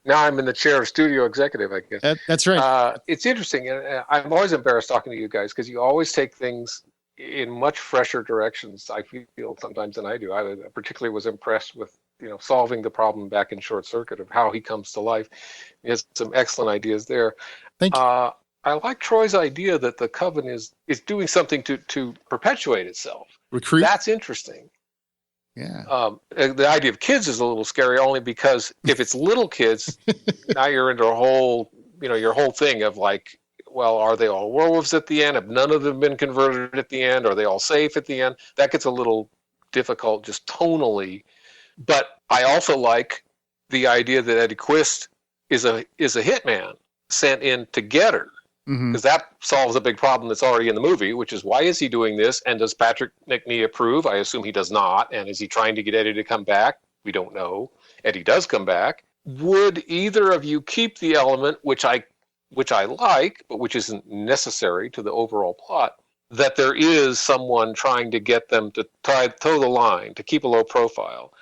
Now I'm in the chair of studio executive, I guess. That's right. It's interesting. I'm always embarrassed talking to you guys, because you always take things in much fresher directions, I feel, sometimes, than I do. I particularly was impressed with solving the problem back in Short Circuit of how he comes to life. He has some excellent ideas there. Thank you. I like Troy's idea that the coven is doing something to perpetuate itself. Recruit. That's interesting. Yeah. The idea of kids is a little scary, only because if it's little kids, now you're into a whole, your whole thing of like, well, are they all werewolves at the end? Have none of them been converted at the end? Are they all safe at the end? That gets a little difficult just tonally. But I also like the idea that Eddie Quist is a hitman sent in to get her, because that solves a big problem that's already in the movie, which is, why is he doing this? And does Patrick Mcnee approve? I assume he does not. And is he trying to get Eddie to come back? We don't know. Eddie does come back. Would either of you keep the element, which I like, but which isn't necessary to the overall plot, that there is someone trying to get them to toe the line, to keep a low profile,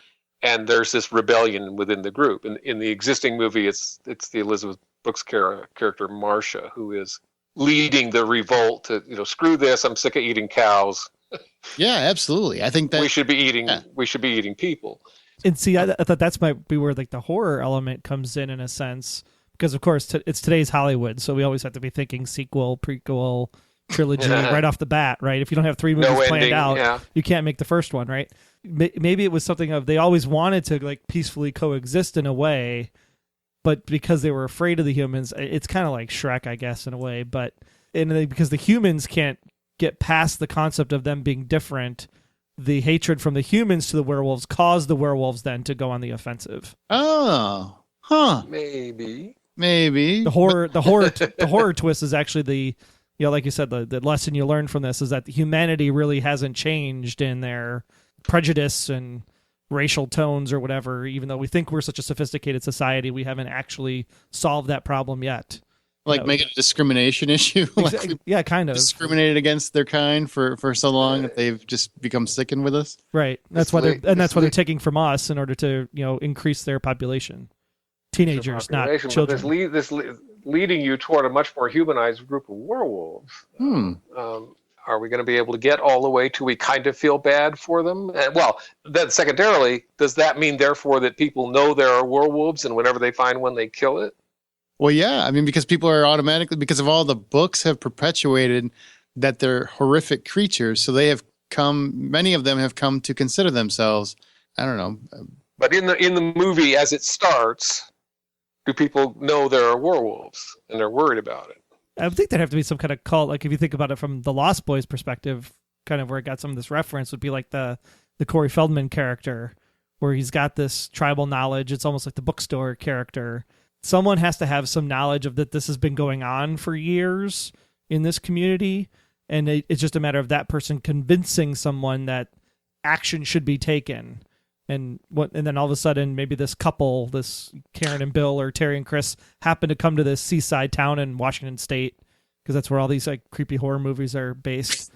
and there's this rebellion within the group? In the existing movie, it's the Elizabeth Brooks character Marcia, who is leading the revolt to screw this, I'm sick of eating cows. Yeah, absolutely. I think that we should be eating people. And see, I thought that's might be where like the horror element comes in a sense, because of course it's today's Hollywood, so we always have to be thinking sequel, prequel, trilogy right off the bat, right? If you don't have three movies planned out, you can't make the first one, right? Maybe it was something of they always wanted to like peacefully coexist in a way, but because they were afraid of the humans, it's kind of like Shrek, I guess, in a way. But because the humans can't get past the concept of them being different, the hatred from the humans to the werewolves caused the werewolves then to go on the offensive. Oh, huh? Maybe. The horror twist is actually the, like you said, the lesson you learn from this is that humanity really hasn't changed in their prejudice and racial tones or whatever. Even though we think we're such a sophisticated society, we haven't actually solved that problem yet. Like make it a discrimination issue. Exactly. Yeah, kind of. Discriminated against their kind for so long that they've just become sickened with us. Right. That's why they're taking from us in order to increase their population. Teenagers, not children. This leading you toward a much more humanized group of werewolves. Are we going to be able to get all the way to we kind of feel bad for them? Well, then secondarily, does that mean therefore that people know there are werewolves and whenever they find one, they kill it? Well, yeah. I mean, because people are automatically, because of all the books have perpetuated that they're horrific creatures. So many of them have come to consider themselves, I don't know. But in the movie, as it starts, do people know there are werewolves and they're worried about it? I would think there'd have to be some kind of cult. Like if you think about it from the Lost Boys perspective, kind of where it got some of this reference would be like the Corey Feldman character, where he's got this tribal knowledge. It's almost like the bookstore character. Someone has to have some knowledge of that this has been going on for years in this community. And it's just a matter of that person convincing someone that action should be taken. And then all of a sudden, maybe this couple, this Karen and Bill or Terry and Chris, happen to come to this seaside town in Washington State, because that's where all these like creepy horror movies are based.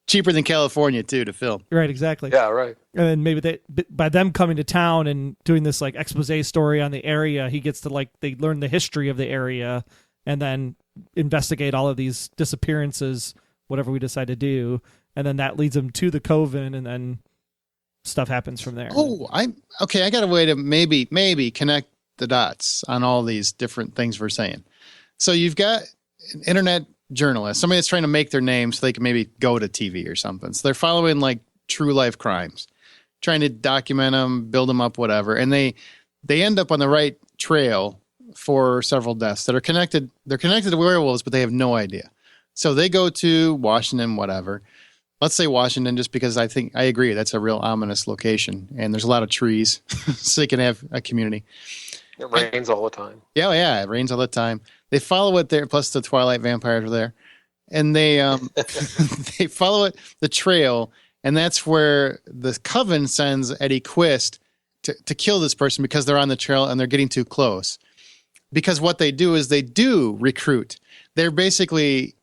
Cheaper than California too to film. Right, exactly. Yeah, right. And then maybe by them coming to town and doing this like expose story on the area, he gets to they learn the history of the area and then investigate all of these disappearances, whatever we decide to do, and then that leads them to the coven, and then stuff happens from there. Oh, I got a way to maybe connect the dots on all these different things we're saying. So you've got an internet journalist, somebody that's trying to make their name so they can maybe go to TV or something. So they're following like true life crimes, trying to document them, build them up, whatever. And they end up on the right trail for several deaths that are connected. They're connected to werewolves, but they have no idea. So they go to Washington, whatever. Let's say Washington, just because I agree that's a real ominous location, and there's a lot of trees, so they can have a community. It rains all the time. Yeah, it rains all the time. They follow it there, plus the Twilight vampires are there, and they they follow the trail, and that's where the coven sends Eddie Quist to kill this person because they're on the trail and they're getting too close. Because what they do is they do recruit. They're basically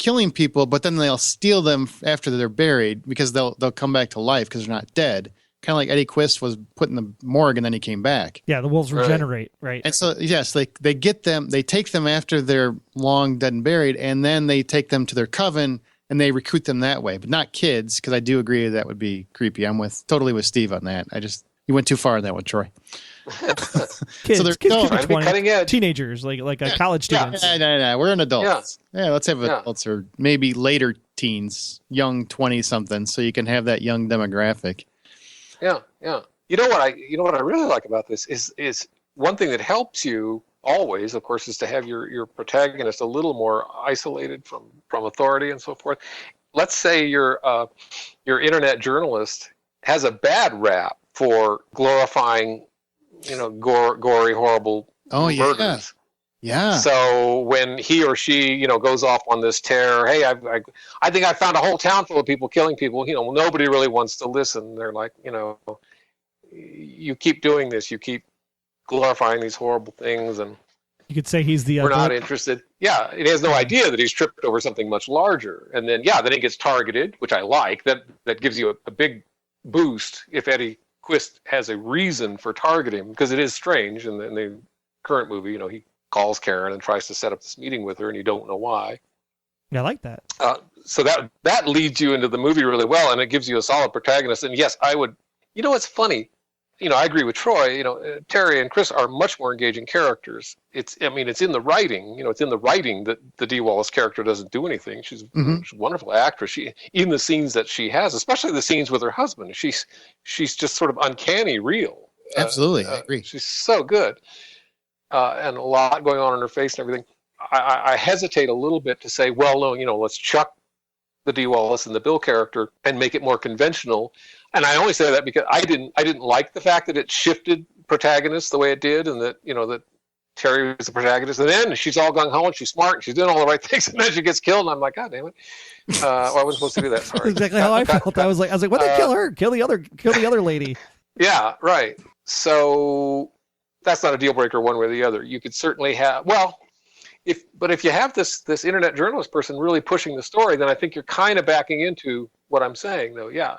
killing people, but then they'll steal them after they're buried because they'll come back to life because they're not dead. Kind of like Eddie Quist was put in the morgue and then he came back. Yeah, the wolves regenerate, right? And so, yes, they get them, they take them after they're long dead and buried, and then they take them to their coven and they recruit them that way, but not kids, because I do agree that would be creepy. I'm totally with Steve on that. You went too far on that one, Troy. Kids, so kids could be 20, cutting edge. Teenagers, like college students. No, we're an adults. Yeah, let's have adults or maybe later teens, young 20-something, so you can have that young demographic. Yeah. You know what I really like about this is one thing that helps you always, of course, is to have your protagonist a little more isolated from authority and so forth. Let's say your internet journalist has a bad rap for glorifying, gory, horrible murders. Yeah. So when he or she, goes off on this tear, hey, I think I found a whole town full of people killing people. Nobody really wants to listen. They're like, you keep doing this, you keep glorifying these horrible things, and you could say he's the. We're not interested. Yeah, it has no idea that he's tripped over something much larger, and then then he gets targeted, which I like. That gives you a big boost if Eddie Quist has a reason for targeting him, because it is strange in the current movie. He calls Karen and tries to set up this meeting with her, and you don't know why. Yeah, I like that. So that leads you into the movie really well, and it gives you a solid protagonist. And yes, I would. It's funny. I agree with Troy. Terry and Chris are much more engaging characters. It's in the writing. It's in the writing that the Dee Wallace character doesn't do anything. She's a wonderful actress. In the scenes that she has, especially the scenes with her husband, she's just sort of uncanny real. Absolutely, I agree. She's so good, and a lot going on in her face and everything. I hesitate a little bit to say, well, no, let's chuck the Dee Wallace and the Bill character and make it more conventional. And I only say that because I didn't like the fact that it shifted protagonists the way it did, and that that Terry was the protagonist, and then she's all gung ho and she's smart and she's doing all the right things, and then she gets killed, and I'm like, God damn it! I wasn't supposed to do that. Sorry. That's exactly how I felt. I was like, why they kill her? Kill the other lady. Yeah, right. So that's not a deal breaker one way or the other. You could certainly have if you have this internet journalist person really pushing the story, then I think you're kind of backing into what I'm saying, though. Yeah.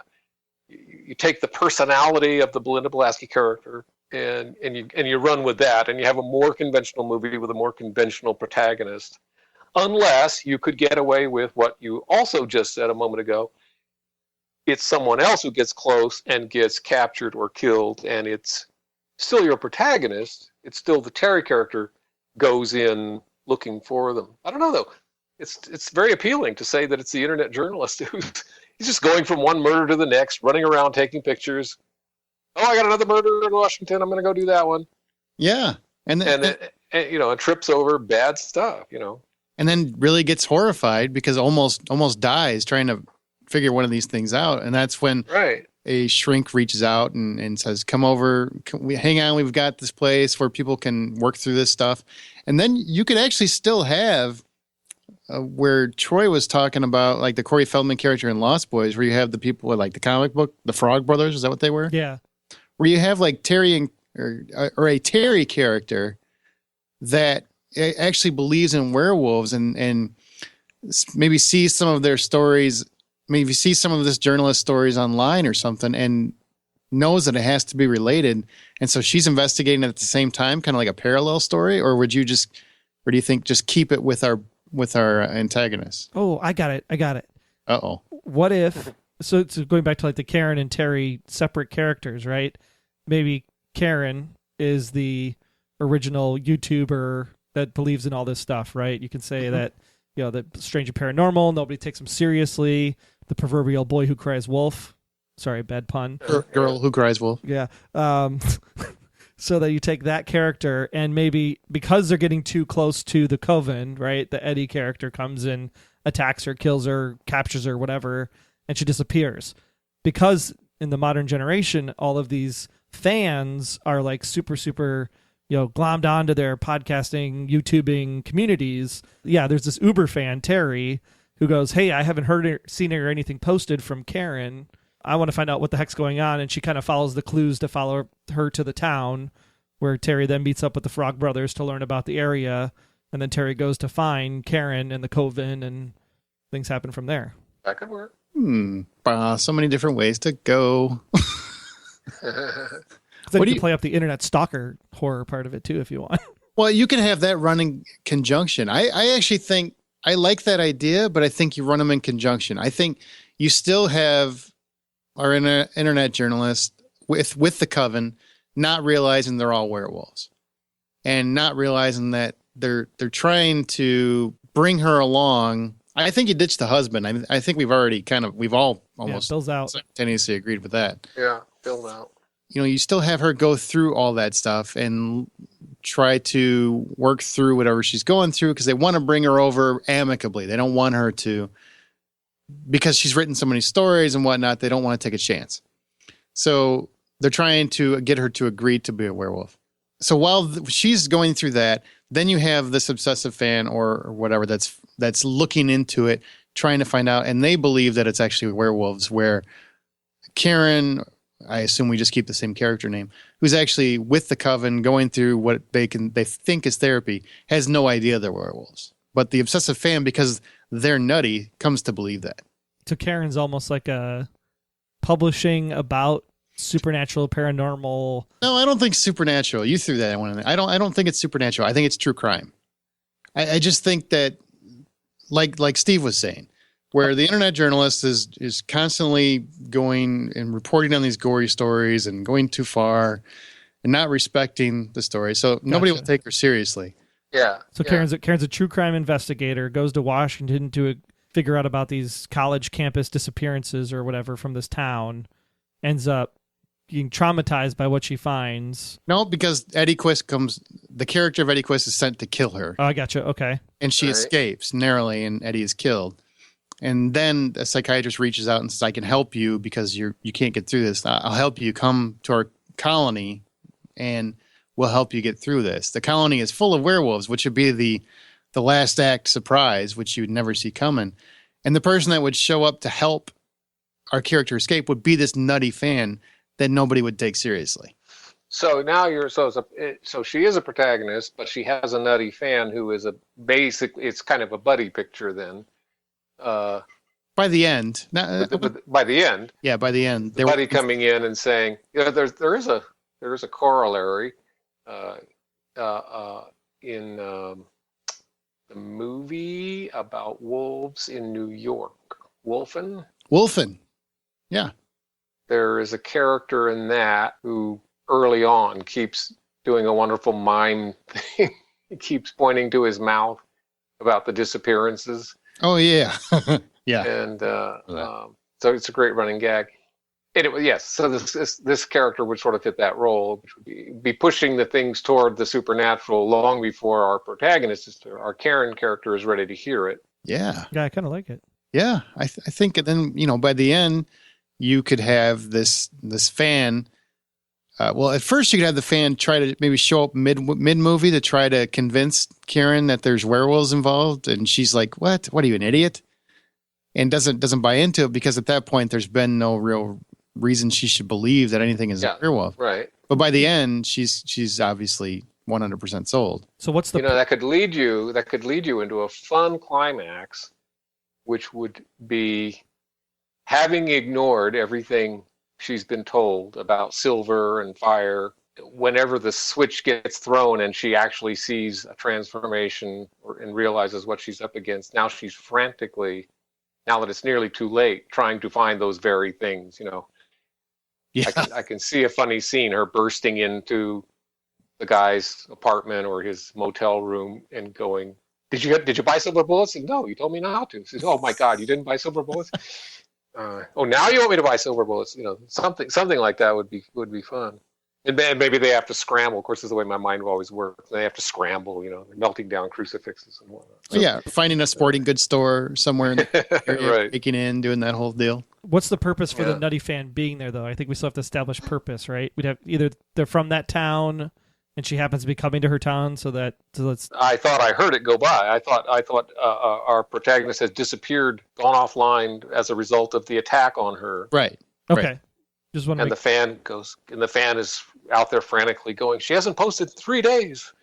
You take the personality of the Belinda Blasky character and you run with that, and you have a more conventional movie with a more conventional protagonist, unless you could get away with what you also just said a moment ago. It's someone else who gets close and gets captured or killed, and it's still your protagonist. It's still the Terry character goes in looking for them. I don't know, though. It's very appealing to say that it's the internet journalist who's he's just going from one murder to the next, running around taking pictures. Oh, I got another murder in Washington. I'm going to go do that one. Yeah. And it trips over bad stuff, and then really gets horrified because almost dies trying to figure one of these things out. And that's when Right. a shrink reaches out and says, come over, hang on, we've got this place where people can work through this stuff. And then you could actually still have where Troy was talking about, like the Corey Feldman character in Lost Boys, where you have the people with like the comic book, the Frog Brothers, is that what they were? Yeah. Where you have like Terry or a Terry character that actually believes in werewolves and maybe sees some of their stories, maybe sees some of this journalist stories online or something and knows that it has to be related. And so she's investigating it at the same time, kind of like a parallel story, or do you think just keep it with our antagonist? Oh, I got it. Uh-oh. What if, so going back to like the Karen and Terry separate characters, right? Maybe Karen is the original YouTuber that believes in all this stuff, right? You can say that, that strange and paranormal, nobody takes him seriously. The proverbial boy who cries wolf. Sorry, bad pun. Girl who cries wolf. Yeah. So that you take that character and maybe because they're getting too close to the coven, right? The Eddie character comes in, attacks her, kills her, captures her, whatever, and she disappears. Because in the modern generation, all of these fans are like super, super, glommed onto their podcasting, YouTubing communities. Yeah, there's this Uber fan, Terry, who goes, hey, I haven't seen or anything posted from Karen. I want to find out what the heck's going on. And she kind of follows the clues to follow her to the town, where Terry then meets up with the Frog Brothers to learn about the area. And then Terry goes to find Karen and the coven, and things happen from there. That could work. So many different ways to go. Then you can play up the internet stalker horror part of it too, if you want. Well, you can have that run in conjunction. I actually think I like that idea, but I think you run them in conjunction. I think you still have our internet journalist with the coven, not realizing they're all werewolves, and not realizing that they're trying to bring her along. I think you ditched the husband. I think we've all almost Bill's out. simultaneously agreed with that. Yeah, Bill's out. You still have her go through all that stuff and try to work through whatever she's going through because they want to bring her over amicably. They don't want her to, because she's written so many stories and whatnot, they don't want to take a chance. So they're trying to get her to agree to be a werewolf. So while she's going through that, then you have this obsessive fan or whatever that's looking into it, trying to find out, and they believe that it's actually werewolves, where Karen, I assume we just keep the same character name, who's actually with the coven going through what they think is therapy, has no idea they're werewolves. But the obsessive fan, because they're nutty, comes to believe that. So Karen's almost like a publishing about supernatural, paranormal. No, I don't think supernatural. You threw that one in there. I don't think it's supernatural. I think it's true crime. I just think that, like Steve was saying, where the internet journalist is constantly going and reporting on these gory stories and going too far and not respecting the story. So nobody will take her seriously. Yeah. So Karen's a true crime investigator, goes to Washington to figure out about these college campus disappearances or whatever from this town, ends up being traumatized by what she finds. No, because Eddie Quist the character of Eddie Quist is sent to kill her. Oh, I gotcha. Okay. And she escapes narrowly, and Eddie is killed. And then a psychiatrist reaches out and says, I can help you because you can't get through this. I'll help you come to our colony and we'll help you get through this. The colony is full of werewolves, which would be the last act surprise, which you would never see coming. And the person that would show up to help our character escape would be this nutty fan that nobody would take seriously. So now so she is a protagonist, but she has a nutty fan who is it's kind of a buddy picture then. By the end. By the end. Yeah, by the end. The buddy coming in and saying, there is a corollary in the movie about wolves in New York. Wolfen. Yeah. There is a character in that who early on keeps doing a wonderful mime thing. He keeps pointing to his mouth about the disappearances. Oh, yeah. Yeah. And so it's a great running gag. Yes. So this character would sort of fit that role, which would be pushing the things toward the supernatural long before our protagonist, our Karen character, is ready to hear it. Yeah. Yeah, I kind of like it. Yeah. I think then, by the end, you could have this fan. Well, at first you could have the fan try to maybe show up mid movie to try to convince Karen that there's werewolves involved. And she's like, what? What are you, an idiot? And doesn't buy into it, because at that point there's been no real reason she should believe that anything is a werewolf. Right. But by the end, she's obviously 100% sold. So what's the that could lead you into a fun climax, which would be having ignored everything she's been told about silver and fire. Whenever the switch gets thrown and she actually sees a transformation and realizes what she's up against, now she's frantically, now that it's nearly too late, trying to find those very things. Yeah. I can see a funny scene, her bursting into the guy's apartment or his motel room and going, did you buy silver bullets? And no, you told me not to. She says, oh my God, you didn't buy silver bullets? Oh, now you want me to buy silver bullets? Something like that would be fun. And then maybe they have to scramble. Of course, this is the way my mind will always work. They have to scramble, melting down crucifixes and whatnot. So, finding a sporting goods store somewhere in the area, right. breaking in, doing that whole deal. What's the purpose for the nutty fan being there, though? I think we still have to establish purpose, right? We'd have either they're from that town, and she happens to be coming to her town, so let's. I thought I heard it go by. I thought our protagonist has disappeared, gone offline as a result of the attack on her. Right. Okay. Right. Just want and the fan goes, and the fan is out there frantically going, she hasn't posted in 3 days.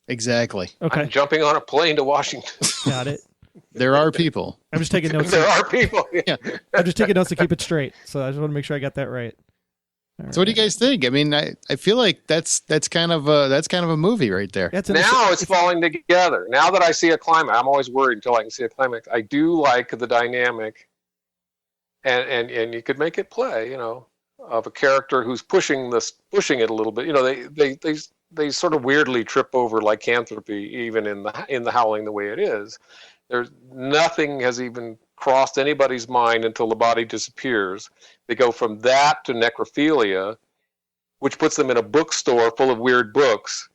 Exactly. Okay. I'm jumping on a plane to Washington. Got it. There are people. I'm just taking notes. There are people. Yeah. I'm just taking notes to keep it straight. So I just want to make sure I got that right. All So what do you guys think? I mean, I feel like that's kind of a movie right there. Now it's falling together. Now that I see a climax, I'm always worried until I can see a climax. I do like the dynamic, and you could make it play, of a character who's pushing it a little bit. They sort of weirdly trip over lycanthropy, even in the Howling the way it is. There's nothing has even crossed anybody's mind until the body disappears. They go from that to necrophilia, which puts them in a bookstore full of weird books.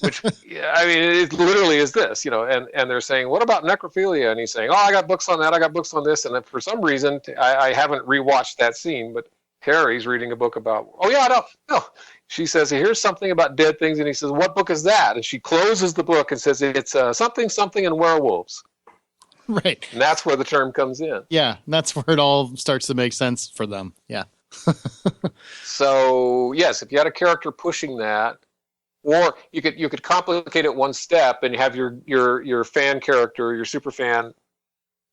Which, I mean, it literally is this, and they're saying, what about necrophilia? And he's saying, oh, I got books on that. I got books on this. And for some reason, I haven't rewatched that scene, but Terry's reading a book about, oh yeah, no. She says, here's something about dead things. And he says, what book is that? And she closes the book and says, it's something in werewolves. Right. And that's where the term comes in. Yeah. That's where it all starts to make sense for them. Yeah. So yes, if you had a character pushing that, or you could complicate it one step and have your fan character, your super fan,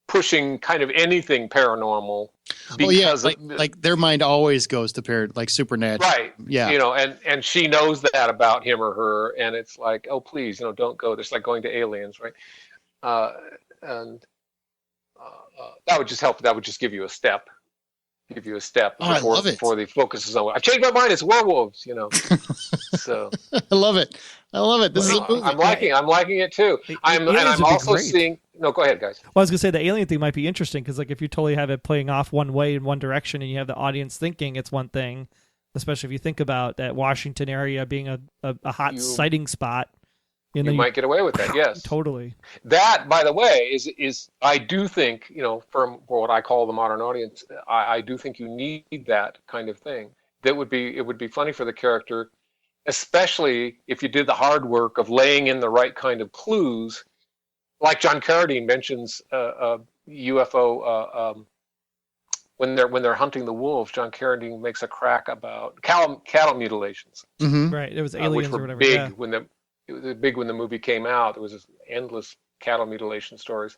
pushing kind of anything paranormal. Because like their mind always goes to like supernatural. Right. Yeah. And she knows that about him or her, and it's like, oh please, don't go. It's like going to aliens, right? And that would just help. That would just give you a step. Before the focus is on. I've changed my mind. It's werewolves, So I love it. This is a movie. I'm liking it too. I'm also seeing. No, go ahead, guys. Well, I was gonna say the alien thing might be interesting because, like, if you totally have it playing off one way in one direction, and you have the audience thinking it's one thing, especially if you think about that Washington area being a hot sighting spot. You might get away with that, yes. Totally. That, by the way, is I do think, for what I call the modern audience, I do think you need that kind of thing. It would be funny for the character, especially if you did the hard work of laying in the right kind of clues, like John Carradine mentions UFO. When they're hunting the wolves, John Carradine makes a crack about cattle mutilations. Mm-hmm. Right, it was aliens which were or whatever. Big it was big when the movie came out. There was this endless cattle mutilation stories.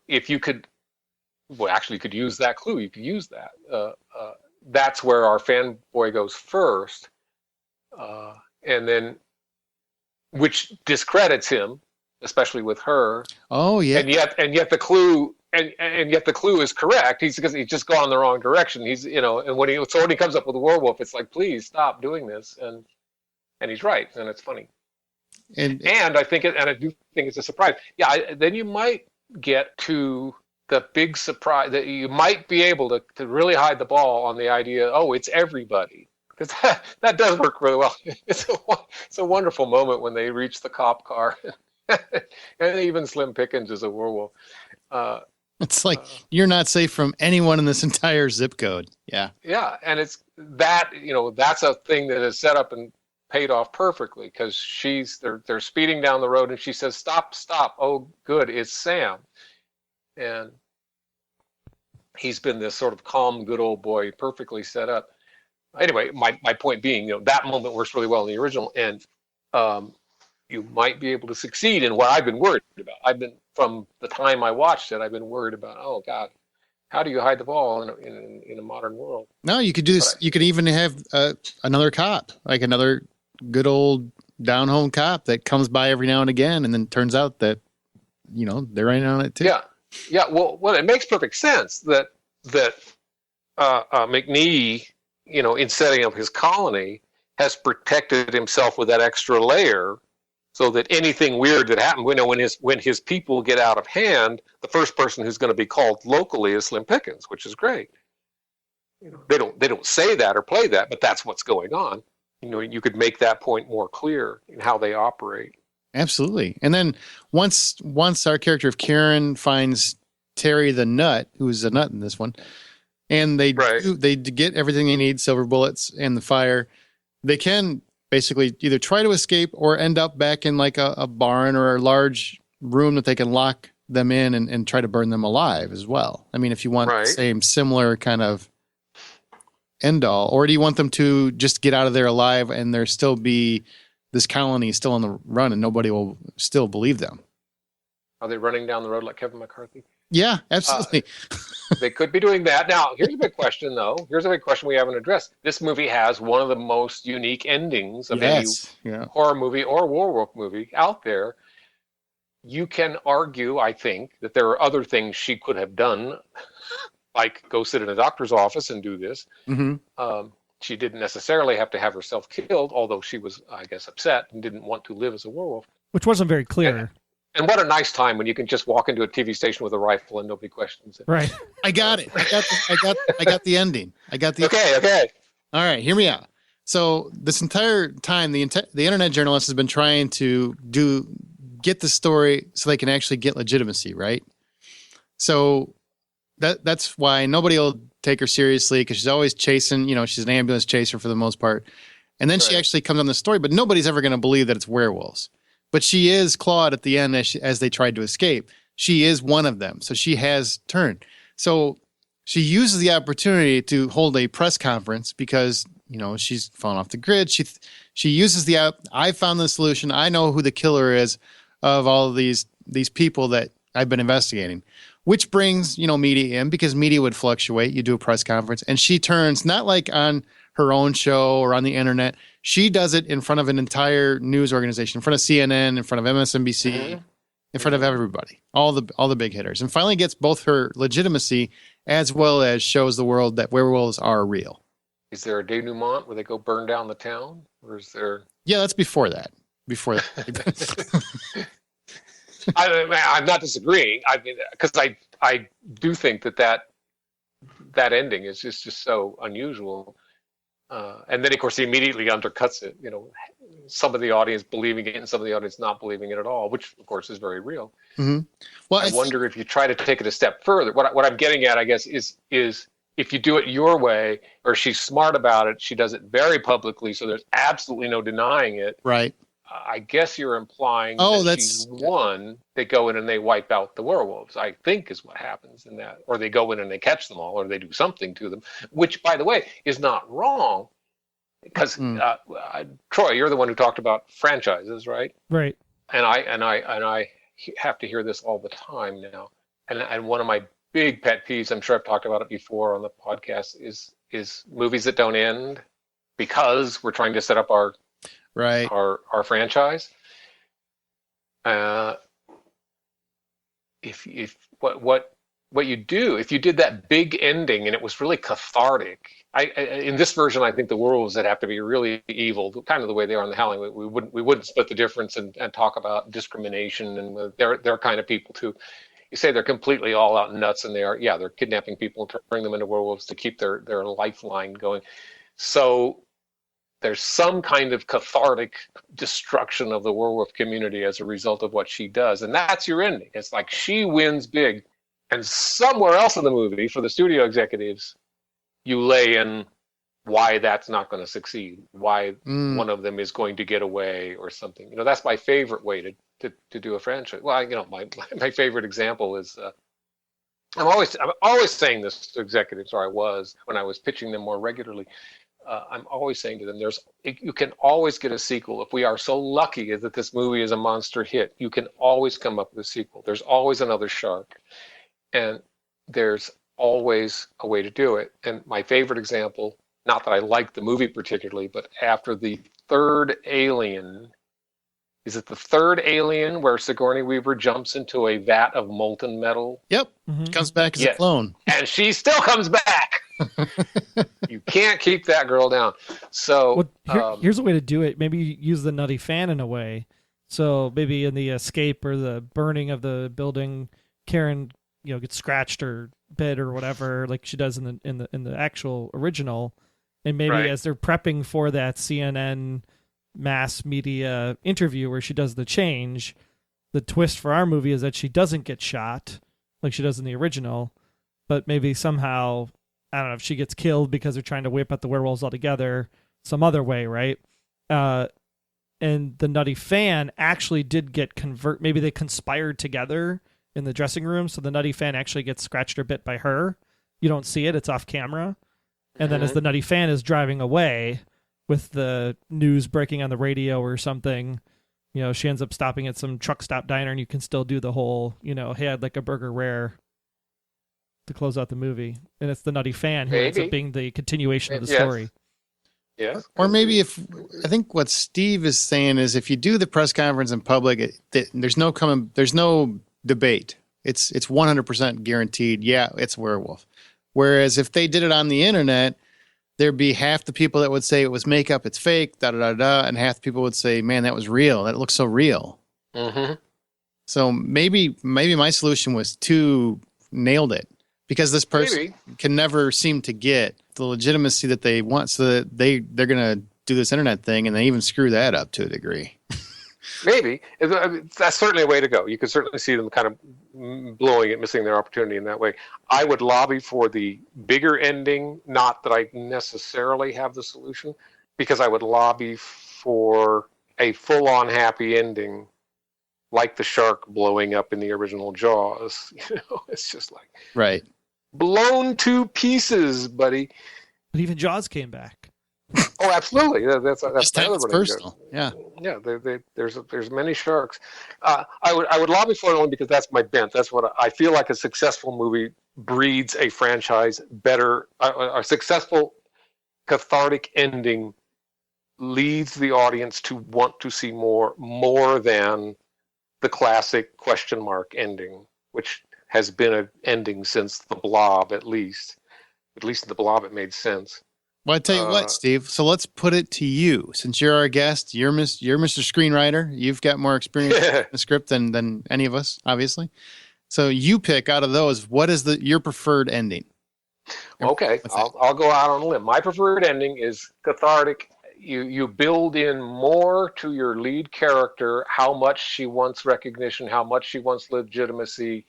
If you could, actually, you could use that clue. You could use that. That's where our fanboy goes first, and then, which discredits him, especially with her. Oh yeah. And yet the clue. And yet the clue is correct. He's just gone the wrong direction. And when he comes up with a werewolf, it's like, please stop doing this. And he's right, and it's funny. And I do think it's a surprise. Yeah, then you might get to the big surprise that you might be able to really hide the ball on the idea, oh, it's everybody. Because that does work really well. It's a wonderful moment when they reach the cop car. And even Slim Pickens is a werewolf. It's like, you're not safe from anyone in this entire zip code. Yeah. Yeah, and it's that, that's a thing that is set up and paid off perfectly, because they're speeding down the road and she says, stop. Oh, good, it's Sam. And he's been this sort of calm, good old boy, perfectly set up. Anyway, my point being, that moment works really well in the original, and you might be able to succeed in what I've been worried about. From the time I watched it, I've been worried about, oh God, how do you hide the ball in a modern world? No, you could do this. You could even have another cop, like another good old down home cop that comes by every now and again, and then turns out that they're right on it too. Yeah. Well, it makes perfect sense that Mcnee, in setting up his colony, has protected himself with that extra layer, so that anything weird that happened, when his people get out of hand, the first person who's going to be called locally is Slim Pickens, which is great. They don't say that or play that, but that's what's going on. You could make that point more clear in how they operate. Absolutely. And then once our character of Kieran finds Terry the Nut, who's a nut in this one, and they get everything they need, silver bullets and the fire, they can basically either try to escape or end up back in like a barn or a large room that they can lock them in and try to burn them alive as well. I mean, if you want the same similar kind of end all, or do you want them to just get out of there alive and there still be this colony still on the run and nobody will still believe them? Are they running down the road like Kevin McCarthy? Yeah, absolutely. They could be doing that. Now, here's a big question, though. Here's a big question we haven't addressed. This movie has one of the most unique endings of any horror movie or werewolf movie out there. You can argue, I think, that there are other things she could have done, like go sit in a doctor's office and do this. Mm-hmm. She didn't necessarily have to have herself killed, although she was, I guess, upset and didn't want to live as a werewolf. Which wasn't very clear. And what a nice time when you can just walk into a TV station with a rifle and nobody questions it. Right. I got it. I got the ending. Okay. All right, hear me out. So this entire time, the internet journalist has been trying to get the story so they can actually get legitimacy, right? So that's why nobody will take her seriously, because she's always chasing. She's an ambulance chaser for the most part, and then she actually comes on the story. But nobody's ever going to believe that it's werewolves. But she is clawed at the end as they tried to escape. She is one of them. So she has turned. So she uses the opportunity to hold a press conference because, she's fallen off the grid. She uses I found the solution. I know who the killer is of all of these people that I've been investigating, which brings, media in, because media would fluctuate. You do a press conference and she turns, not like on her own show or on the internet. She does it in front of an entire news organization, in front of CNN, in front of MSNBC, in front of everybody, all the big hitters, and finally gets both her legitimacy as well as shows the world that werewolves are real. Is there a denouement where they go burn down the town, or is there? Yeah, that's before that. I'm not disagreeing. I mean, because I do think that ending is just so unusual. And then, of course, he immediately undercuts it. Some of the audience believing it and some of the audience not believing it at all, which, of course, is very real. Mm-hmm. Well, I wonder if you try to take it a step further. What I'm getting at, I guess, is if you do it your way, or she's smart about it, she does it very publicly, so there's absolutely no denying it. Right. I guess you're implying that she's won. They go in and they wipe out the werewolves, I think is what happens in that. Or they go in and they catch them all, or they do something to them, which, by the way, is not wrong. Because Troy, you're the one who talked about franchises, right? Right. And I have to hear this all the time now. And one of my big pet peeves, I'm sure I've talked about it before on the podcast, is movies that don't end because we're trying to set up our franchise. If what you do, if you did that big ending and it was really cathartic, in this version, I think the werewolves would have to be really evil, kind of the way they are in The Howling. We wouldn't split the difference and talk about discrimination, and they're kind of people too. you say they're completely all out nuts, and they're kidnapping people and turning them into werewolves to keep their lifeline going. So there's some kind of cathartic destruction of the werewolf community as a result of what she does. And that's your ending. It's like she wins big. And somewhere else in the movie, for the studio executives, you lay in why that's not going to succeed, why one of them is going to get away or something. That's my favorite way to do a franchise. Well, my favorite example is, I'm always saying this to executives, or I was, when I was pitching them more regularly. I'm always saying to them, you can always get a sequel. If we are so lucky that this movie is a monster hit, you can always come up with a sequel. There's always another shark, and there's always a way to do it. And my favorite example, not that I like the movie particularly, but after the third Alien, is it the third Alien where Sigourney Weaver jumps into a vat of molten metal? Yep, comes back as a clone. And she still comes back. You can't keep that girl down. So here's a way to do it. Maybe use the nutty fan in a way. So maybe in the escape or the burning of the building, Karen, gets scratched or bit or whatever, like she does in the actual original. And maybe as they're prepping for that CNN mass media interview where she does the change, the twist for our movie is that she doesn't get shot like she does in the original, but maybe somehow, I don't know if she gets killed because they're trying to whip out the werewolves altogether some other way, right? And the nutty fan actually did get maybe they conspired together in the dressing room, so the nutty fan actually gets scratched or bit by her. You don't see it, it's off camera. And then as the nutty fan is driving away with the news breaking on the radio or something, she ends up stopping at some truck stop diner, and you can still do the whole, hey, I'd like a burger rare to close out the movie. And it's the nutty fan who ends up being the continuation of the story. Yes. Or maybe I think what Steve is saying is if you do the press conference in public, there's no debate. It's 100% guaranteed. Yeah, it's werewolf. Whereas if they did it on the internet, there'd be half the people that would say it was makeup, it's fake, and half the people would say, man, that was real. That looks so real. Mm-hmm. So maybe my solution was to nailed it, because this person can never seem to get the legitimacy that they want, so that they're going to do this internet thing, and they even screw that up to a degree. Maybe. That's certainly a way to go. You could certainly see them kind of blowing it, missing their opportunity in that way. I would lobby for the bigger ending, not that I necessarily have the solution, because I would lobby for a full-on happy ending, like the shark blowing up in the original Jaws. It's just like blown to pieces, buddy. But even Jaws came back. Oh, absolutely. That's personal. Yeah. There's many sharks. I would lobby for it only because that's my bent. That's what I feel like. A successful movie breeds a franchise better. A successful cathartic ending leads the audience to want to see more than the classic question mark ending, which has been an ending since The Blob, at least. At least in The Blob, it made sense. Well, I tell you what, Steve. So let's put it to you. Since you're our guest, you're Mr. Screenwriter. You've got more experience with the script than any of us, obviously. So you pick out of those. What is your preferred ending? Okay, I'll go out on a limb. My preferred ending is cathartic. You build in more to your lead character, how much she wants recognition, how much she wants legitimacy.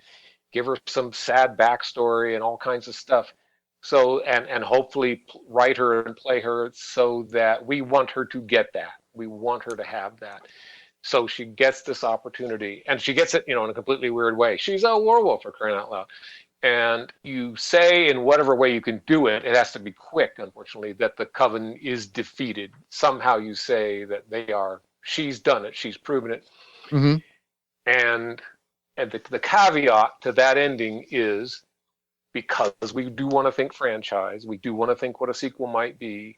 Give her some sad backstory and all kinds of stuff. So, and hopefully write her and play her so that we want her to get that. We want her to have that. So she gets this opportunity, and she gets it, in a completely weird way. She's a werewolf, for crying out loud. And you say in whatever way you can do it, it has to be quick, unfortunately, that the coven is defeated. Somehow you say that she's done it, she's proven it. Mm-hmm. And the caveat to that ending is, because we do want to think franchise, we do want to think what a sequel might be,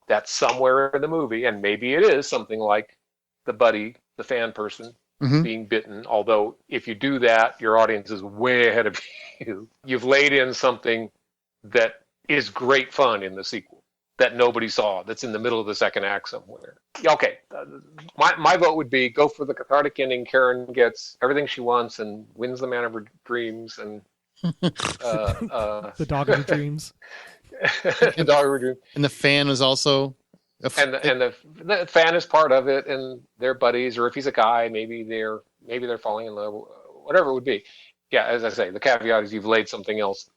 that somewhere in the movie, and maybe it is something like the buddy, the fan person, being bitten, although if you do that, your audience is way ahead of you. You've laid in something that is great fun in the sequel. that nobody saw, that's in the middle of the second act somewhere. Yeah, okay, my vote would be go for the cathartic ending. Karen gets everything she wants and wins the man of her dreams, and the dog of her dreams. The dog of her dreams. And the fan is also... And the fan is part of it, and they're buddies, or if he's a guy, maybe they're falling in love, whatever it would be. Yeah, as I say, the caveat is you've laid something else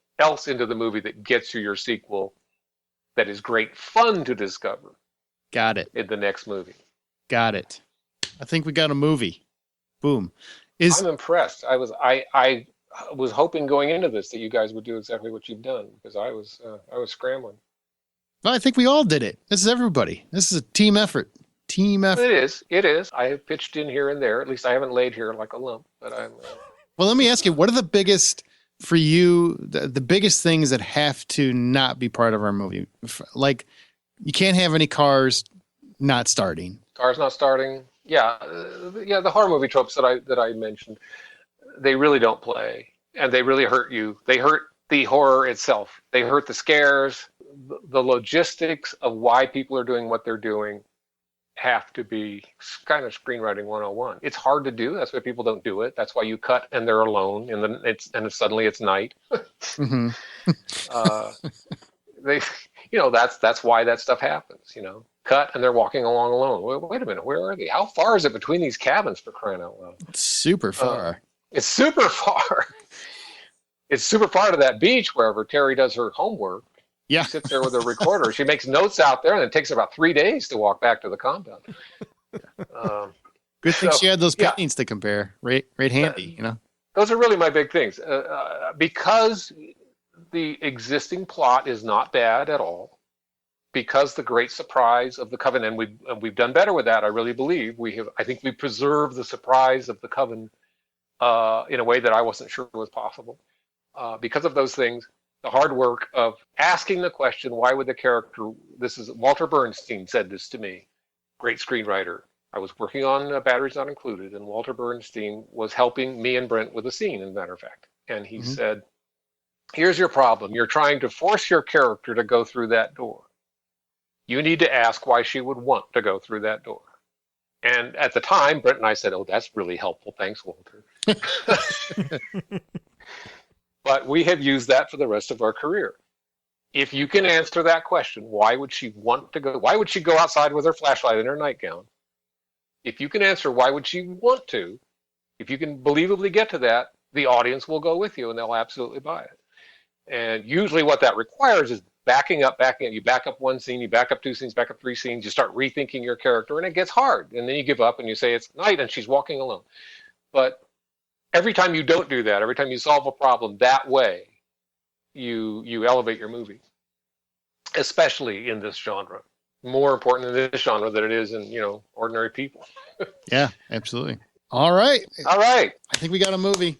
into the movie that gets you your sequel that is great fun to discover. Got it. In the next movie. Got it. I think we got a movie. Boom. I'm impressed. I was hoping going into this that you guys would do exactly what you've done, because I was scrambling. Well, I think we all did it. This is everybody. This is a team effort. Team effort. It is. I have pitched in here and there. At least I haven't laid here like a lump. But I'm. Well, let me ask you, what are the biggest, for you, the biggest things that have to not be part of our movie? Like, you can't have any cars not starting. Cars not starting. Yeah. The horror movie tropes that I mentioned, they really don't play. And they really hurt you. They hurt the horror itself. They hurt the scares. The logistics of why people are doing what they're doing have to be kind of screenwriting 101. It's hard to do. That's why people don't do it. That's why you cut and they're alone, and then suddenly it's night. Mm-hmm. That's why that stuff happens. Cut and they're walking along alone. Wait a minute, where are they? How far is it between these cabins, for crying out loud? It's super far. It's super far. It's super far to that beach wherever Terry does her homework. Yeah. She sits there with a recorder. She makes notes out there, and it takes about 3 days to walk back to the compound. Good thing she had those paintings to compare. Right handy, Those are really my big things. Because the existing plot is not bad at all, because the great surprise of the coven, and we've done better with that, I really believe. I think we preserved the surprise of the coven in a way that I wasn't sure was possible. Because of those things, the hard work of asking the question, why would the character, Walter Bernstein said this to me, great screenwriter. I was working on Batteries Not Included, and Walter Bernstein was helping me and Brent with a scene, as a matter of fact. And he said, here's your problem. You're trying to force your character to go through that door. You need to ask why she would want to go through that door. And at the time, Brent and I said, oh, that's really helpful. Thanks, Walter. But we have used that for the rest of our career. If you can answer that question, why would she go outside with her flashlight in her nightgown? If you can answer why would she want to, if you can believably get to that, the audience will go with you and they'll absolutely buy it. And usually what that requires is backing up. You back up one scene, you back up 2 scenes, back up 3 scenes, you start rethinking your character, and it gets hard. And then you give up and you say it's night and she's walking alone. But every time you don't do that, every time you solve a problem that way, you elevate your movie, especially in this genre. More important in this genre than it is in ordinary people. Yeah, absolutely. All right. I think we got a movie.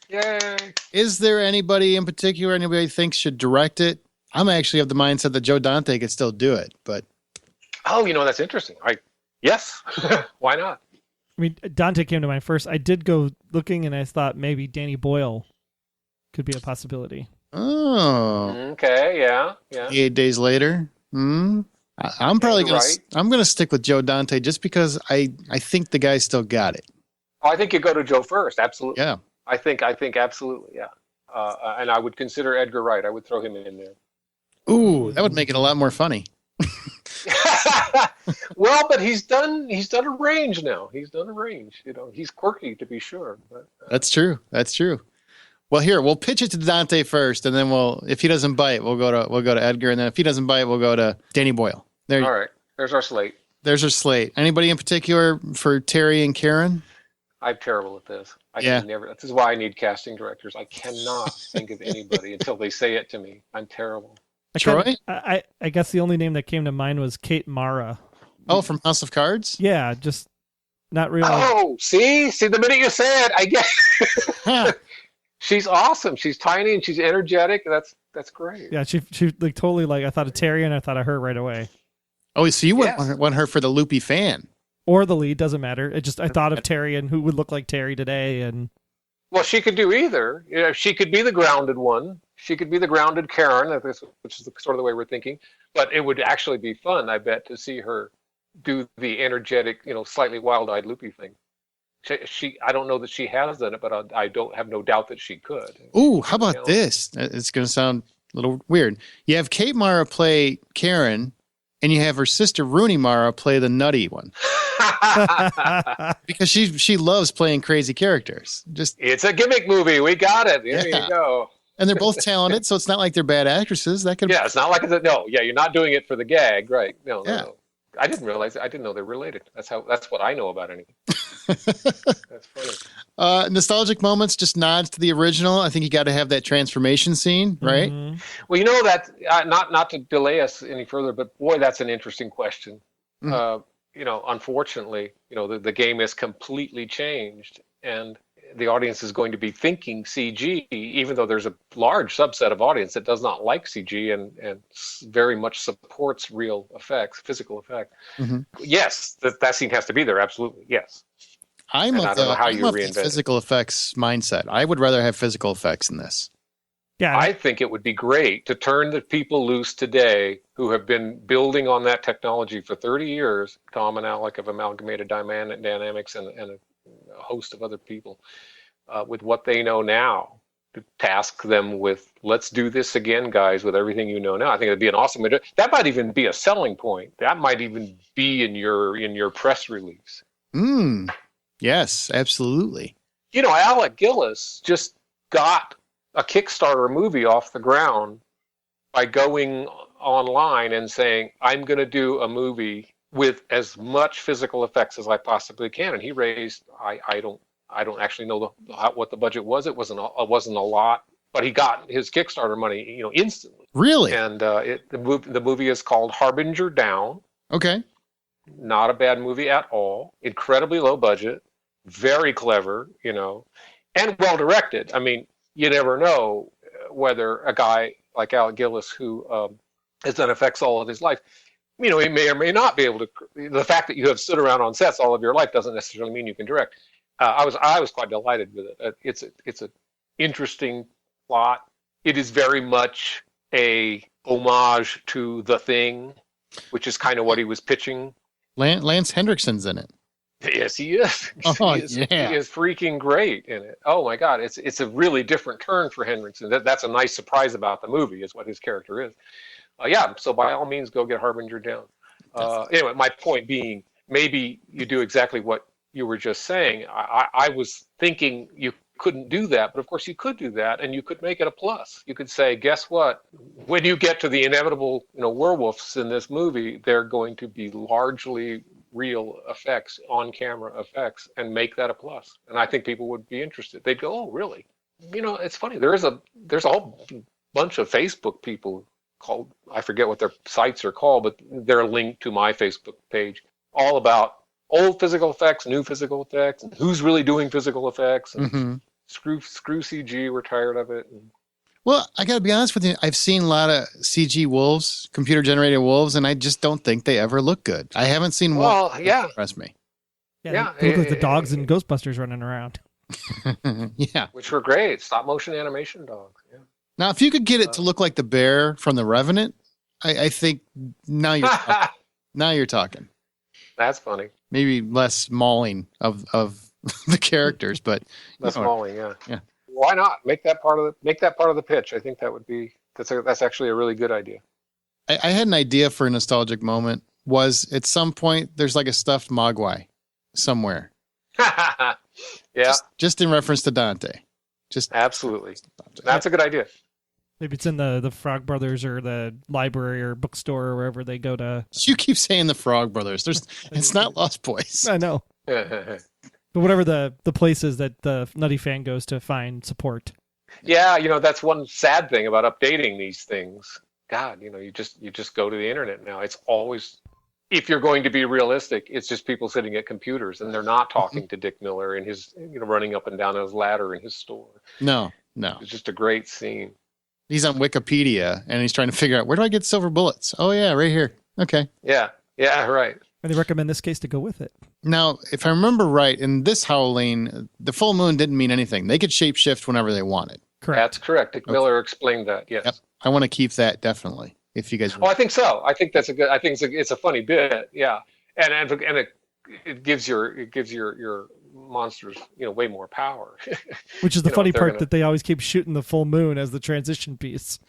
Yay! Is there anybody in particular anybody thinks should direct it? I'm actually of the mindset that Joe Dante could still do it, but that's interesting. Yes, why not? I mean, Dante came to mind first. I did go looking, and I thought maybe Danny Boyle could be a possibility. Oh. Okay, yeah. 8 days later. I'm probably I'm going to stick with Joe Dante just because I think the guy still got it. Oh, I think you go to Joe first. Absolutely. Yeah. I think absolutely. Yeah. And I would consider Edgar Wright. I would throw him in there. Ooh, that would make it a lot more funny. Well, but he's done a range now. He's quirky to be sure. But, That's true. Well, here we'll pitch it to Dante first, and then if he doesn't bite, we'll go to Edgar, and then if he doesn't bite, we'll go to Danny Boyle. All right. There's our slate. Anybody in particular for Terry and Karen? I'm terrible at this. This is why I need casting directors. I cannot think of anybody until they say it to me. I'm terrible. Troy? I guess the only name that came to mind was Kate Mara. Oh, from House of Cards? Yeah, just not really. Oh, see, the minute you say it, I get. She's awesome. She's tiny and she's energetic. That's great. Yeah, she like totally I thought of Terry and I thought of her right away. Oh, so you want her for the loopy fan? Or the lead, doesn't matter. I thought of Terry and who would look like Terry today, and well, she could do either. She could be the grounded one. She could be the grounded Karen, which is sort of the way we're thinking. But it would actually be fun, I bet, to see her do the energetic, slightly wild-eyed loopy thing. I don't know that she has done it, but I don't have no doubt that she could. Ooh, how about this? It's going to sound a little weird. You have Kate Mara play Karen, and you have her sister Rooney Mara play the nutty one. Because she loves playing crazy characters. It's a gimmick movie. We got it. There you go. And they're both talented, so it's not like they're bad actresses. It's not like you're not doing it for the gag, right? No. I didn't realize. I didn't know they're related. That's what I know about anything. That's funny. Nostalgic moments, just nods to the original. I think you got to have that transformation scene, right? Mm-hmm. Well, that not to delay us any further, but boy, that's an interesting question. Mm-hmm. Unfortunately, the game is completely changed, and the audience is going to be thinking CG, even though there's a large subset of audience that does not like CG and very much supports real effects, physical effect. Mm-hmm. Yes, that scene has to be there. Absolutely, yes. I don't know how you reinvent physical effects mindset. I would rather have physical effects in this. Yeah, I think it would be great to turn the people loose today who have been building on that technology for 30 years. Tom and Alec of Amalgamated Dynamics and a host of other people with what they know now, to task them with, let's do this again, guys, with everything you know now. I think it'd be an awesome. That might even be a selling point. That might even be in your press release. Yes, absolutely. Alec Gillis just got a Kickstarter movie off the ground by going online and saying, I'm going to do a movie with as much physical effects as I possibly can. And he raised, I don't actually know what the budget was. It wasn't a lot, but he got his Kickstarter money, instantly. Really? And the movie is called Harbinger Down. Okay. Not a bad movie at all. Incredibly low budget, very clever, and well directed. I mean, you never know whether a guy like Alec Gillis, who has done effects all of his life, he may or may not be able to. The fact that you have stood around on sets all of your life doesn't necessarily mean you can direct. I was quite delighted with it. It's an interesting plot. It is very much a homage to The Thing, which is kind of what he was pitching. Lance Hendrickson's in it. Yes, he is. Oh, He is freaking great in it. Oh my God, it's a really different turn for Hendrickson. That's a nice surprise about the movie, is what his character is. So by all means, go get Harbinger Down. Anyway, my point being, maybe you do exactly what you were just saying. I was thinking you couldn't do that, but of course you could do that, and you could make it a plus. You could say, guess what? When you get to the inevitable, werewolves in this movie, they're going to be largely real effects, on-camera effects, and make that a plus. And I think people would be interested. They'd go, "Oh, really?" It's funny. There's a whole bunch of Facebook people called, I forget what their sites are called, but they're linked to my Facebook page, all about old physical effects, new physical effects, and who's really doing physical effects. And screw CG, we're tired of it. Well, I got to be honest with you. I've seen a lot of CG wolves, computer-generated wolves, and I just don't think they ever look good. I haven't seen one that impress me. Yeah, they look like the dogs in Ghostbusters running around. Yeah. Which were great. Stop-motion animation dogs. Yeah. Now, if you could get it to look like the bear from The Revenant, I think now you're talking. Now you're talking. That's funny. Maybe less mauling of the characters, but less mauling, yeah. Why not make that part of the pitch? I think that's actually a really good idea. I had an idea for a nostalgic moment. Was at some point there's like a stuffed Mogwai somewhere. Yeah, just in reference to Dante. Just absolutely. That's a good idea. Maybe it's in the Frog Brothers or the library or bookstore or wherever they go to. You keep saying the Frog Brothers. It's not Lost Boys. I know. But whatever the place is that the Nutty fan goes to find support. Yeah, that's one sad thing about updating these things. God, you just go to the internet now. It's always, if you're going to be realistic, it's just people sitting at computers, and they're not talking to Dick Miller and his, running up and down his ladder in his store. No. It's just a great scene. He's on Wikipedia, and he's trying to figure out, where do I get silver bullets? Oh, yeah, right here. Okay. Yeah, right. And they recommend this case to go with it. Now, if I remember right, in this Howling, the full moon didn't mean anything. They could shapeshift whenever they wanted. Correct. That's correct. Dick Miller explained that, yes. Yep. I want to keep that, definitely. If you guys, Oh, I think so. I think that's a good. I think it's a funny bit. Yeah, and it gives your monsters way more power. Which is the funny part gonna... that they always keep shooting the full moon as the transition piece.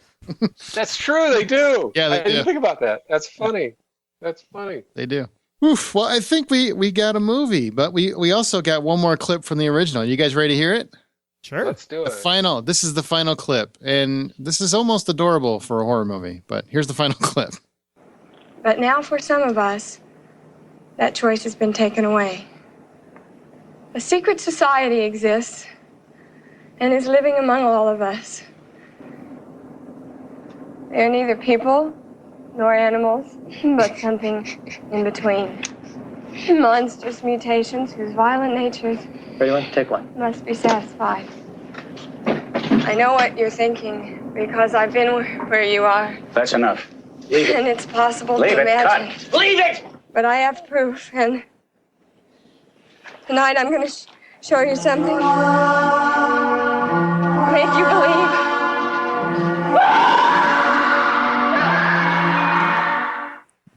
That's true. They do. Yeah, I didn't think about that. That's funny. That's funny. They do. Oof. Well, I think we got a movie, but we also got one more clip from the original. You guys ready to hear it? Sure. Let's do it. This is the final clip, and this is almost adorable for a horror movie, but here's the final clip. But now for some of us, that choice has been taken away. A secret society exists and is living among all of us. They are neither people nor animals, but something in between. Monstrous mutations whose violent natures Take one. must be satisfied. I know what you're thinking because I've been where you are. That's enough. Leave it. And it's possible Leave to it. imagine. Cut. Leave it! But I have proof, and tonight I'm going to show you something. Make you believe.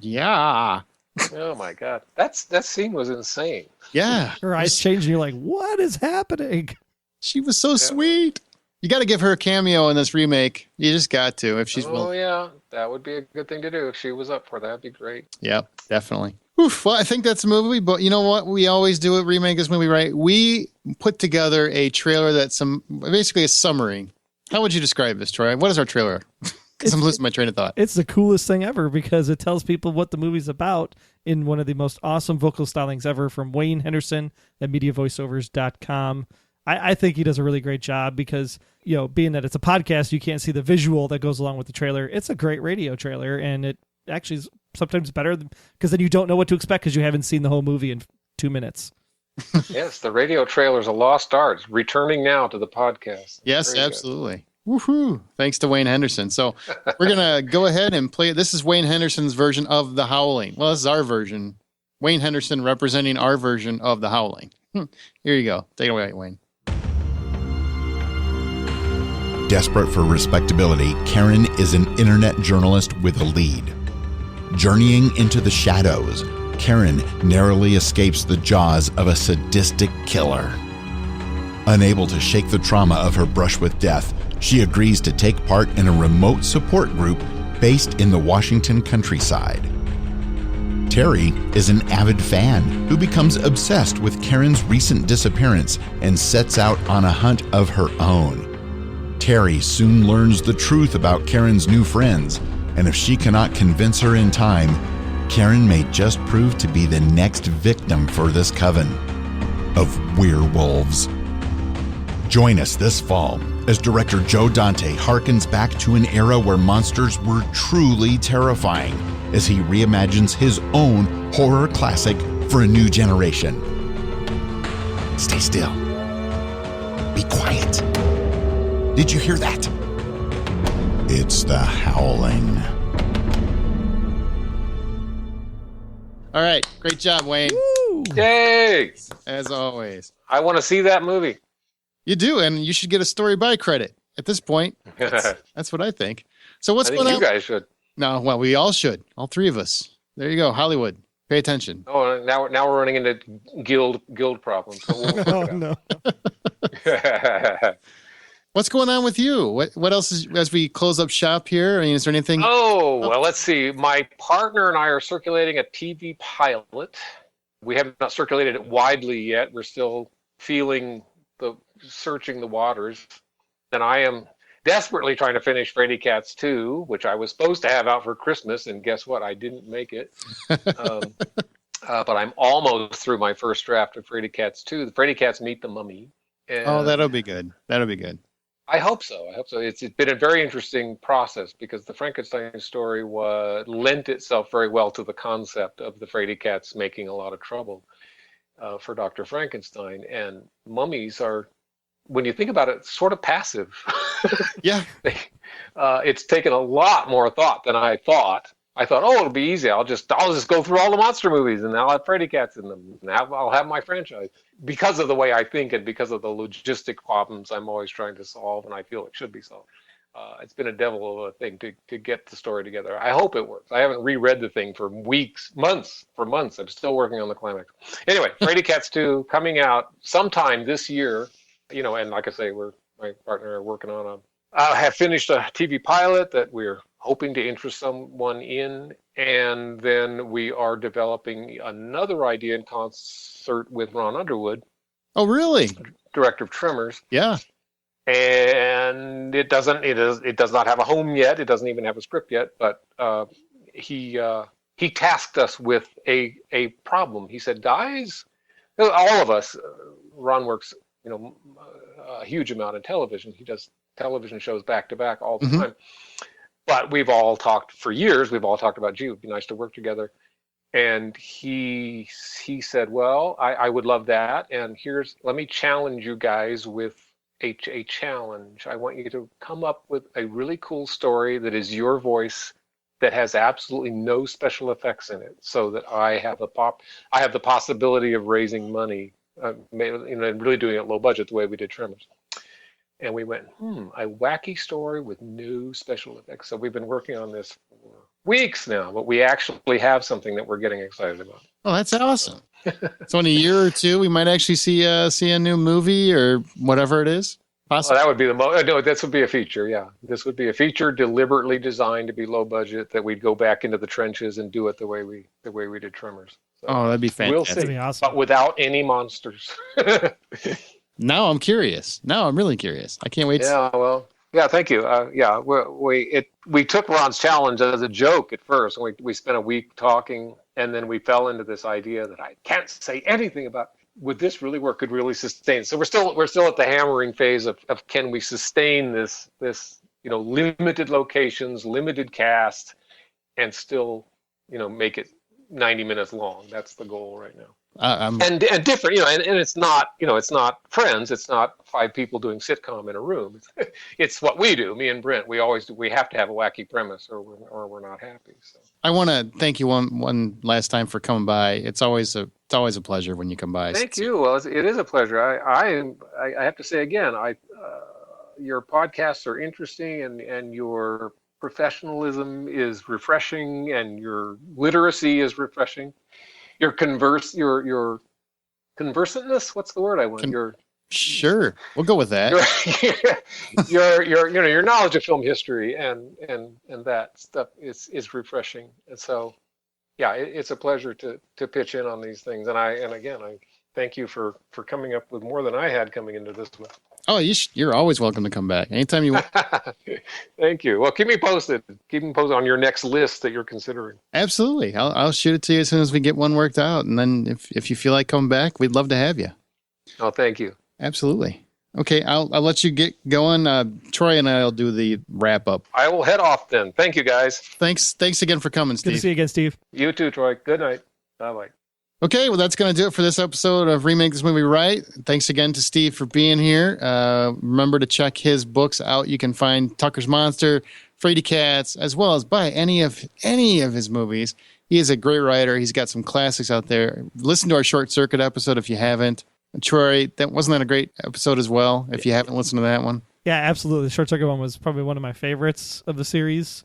Yeah. Oh my God, that scene was insane. Yeah. Her eyes change, and you're like, "What is happening?" She was so sweet. You got to give her a cameo in this remake. You just got to if she's willing. Oh yeah, that would be a good thing to do if she was up for that. That'd be great. Yep, definitely. Oof, well, I think that's a movie, but you know what? We always do at Remake This Movie, right? We put together a trailer that's basically a summary. How would you describe this, Troy? What is our trailer? Because I'm losing my train of thought. It's the coolest thing ever because it tells people what the movie's about in one of the most awesome vocal stylings ever from Wayne Henderson at MediaVoiceovers.com. I think he does a really great job because, being that it's a podcast, you can't see the visual that goes along with the trailer. It's a great radio trailer, and it actually is sometimes better because then you don't know what to expect because you haven't seen the whole movie in 2 minutes. Yes, the radio trailer's a lost art. It's returning now to the podcast. Yes, absolutely. Woohoo! Thanks to Wayne Henderson. So we're going to go ahead and play it. This is Wayne Henderson's version of The Howling. Well, this is our version. Wayne Henderson representing our version of The Howling. Here you go. Take it away, Wayne. Desperate for respectability, Karen is an internet journalist with a lead. Journeying into the shadows, Karen narrowly escapes the jaws of a sadistic killer. Unable to shake the trauma of her brush with death, she agrees to take part in a remote support group based in the Washington countryside. Terry is an avid fan who becomes obsessed with Karen's recent disappearance and sets out on a hunt of her own. Terry soon learns the truth about Karen's new friends, and if she cannot convince her in time, Karen may just prove to be the next victim for this coven of werewolves. Join us this fall as director Joe Dante harkens back to an era where monsters were truly terrifying as he reimagines his own horror classic for a new generation. Stay still. Be quiet. Did you hear that? It's The Howling. All right. Great job, Wayne. Woo! Yay! As always. I want to see that movie. You do, and you should get a story by credit. At this point, that's what I think. So what's I going think on? you guys should. No, well, we all should. All three of us. There you go. Hollywood. Pay attention. Oh, now we're running into guild problems. So Oh, no. What's going on with you? What else is, as we close up shop here? I mean, is there anything? Oh, well, let's see. My partner and I are circulating a TV pilot. We have not circulated it widely yet. We're still searching the waters. And I am desperately trying to finish Freddy Cats 2, which I was supposed to have out for Christmas, and guess what? I didn't make it. But I'm almost through my first draft of Freddy Cats 2. The Freddy Cats Meet the Mummy. And That'll be good. That'll be good. I hope so. It's been a very interesting process because the Frankenstein story lent itself very well to the concept of the Freddy Cats making a lot of trouble for Dr. Frankenstein. And mummies are, when you think about it, sort of passive. Yeah. It's taken a lot more thought than I thought. I thought, it'll be easy. I'll just go through all the monster movies and I'll have Freddy Cats in them. And I'll have my franchise. Because of the way I think and because of the logistic problems I'm always trying to solve, and I feel it should be solved. It's been a devil of a thing to get the story together. I hope it works. I haven't reread the thing for months. I'm still working on the climax. Anyway, Frady Cats 2 coming out sometime this year. And like I say, my partner are working on have finished a TV pilot that we're hoping to interest someone in, and then we are developing another idea in concert with Ron Underwood. Oh, really? Director of Tremors. Yeah. And it does not have a home yet. It doesn't even have a script yet. But he tasked us with a problem. He said, "Guys, all of us." Ron works, a huge amount in television. He does television shows back to back all the time. But we've all talked for years. We've all talked about, gee, it would be nice to work together. And he said, "Well, I would love that. And let me challenge you guys with a challenge. I want you to come up with a really cool story that is your voice, that has absolutely no special effects in it, so that I have the possibility of raising money, and really doing it low budget the way we did Tremors." And we went, a wacky story with no special effects. So we've been working on this for weeks now, but we actually have something that we're getting excited about. Oh, that's awesome. So in a year or two, we might actually see a new movie or whatever it is. Possibly. Well, that would be no, this would be a feature. Yeah, this would be a feature deliberately designed to be low budget, that we'd go back into the trenches and do it the way we did Tremors. So that'd be fantastic. We'll see, That'd be awesome. but without any monsters. Now I'm curious. Now I'm really curious. I can't wait. Yeah, well, yeah, thank you. We took Ron's challenge as a joke at first. We spent a week talking, and then we fell into this idea that I can't say anything about. Would this really work? Could really sustain? So we're still at the hammering phase of can we sustain this limited locations, limited cast, and still make it 90 minutes long. That's the goal right now. And different, and it's not Friends. It's not 5 people doing sitcom in a room. It's what we do. Me and Brent. We have to have a wacky premise, or we're not happy. So I want to thank you one last time for coming by. It's always a pleasure when you come by. Thank you. Well, it is a pleasure. I have to say again, your podcasts are interesting, and your professionalism is refreshing, and your literacy is refreshing. Your conversantness. What's the word I want? Sure, we'll go with that. Your knowledge of film history and that stuff is refreshing. And so, yeah, it's a pleasure to pitch in on these things. And again, I thank you for coming up with more than I had coming into this one. Oh, you're always welcome to come back anytime you want. Thank you. Well, keep me posted. Keep me posted on your next list that you're considering. Absolutely. I'll shoot it to you as soon as we get one worked out. And then if you feel like coming back, we'd love to have you. Oh, thank you. Absolutely. Okay, I'll let you get going. Troy and I'll do the wrap up. I will head off then. Thank you, guys. Thanks again for coming, Steve. Good to see you again, Steve. You too, Troy. Good night. Bye-bye. Okay, well, that's going to do it for this episode of Remake This Movie Right. Thanks again to Steve for being here. Remember to check his books out. You can find Tucker's Monster, Frady Cats, as well as buy any of his movies. He is a great writer. He's got some classics out there. Listen to our Short Circuit episode if you haven't. Troy, wasn't that a great episode as well, if you haven't listened to that one? Yeah, absolutely. The Short Circuit one was probably one of my favorites of the series,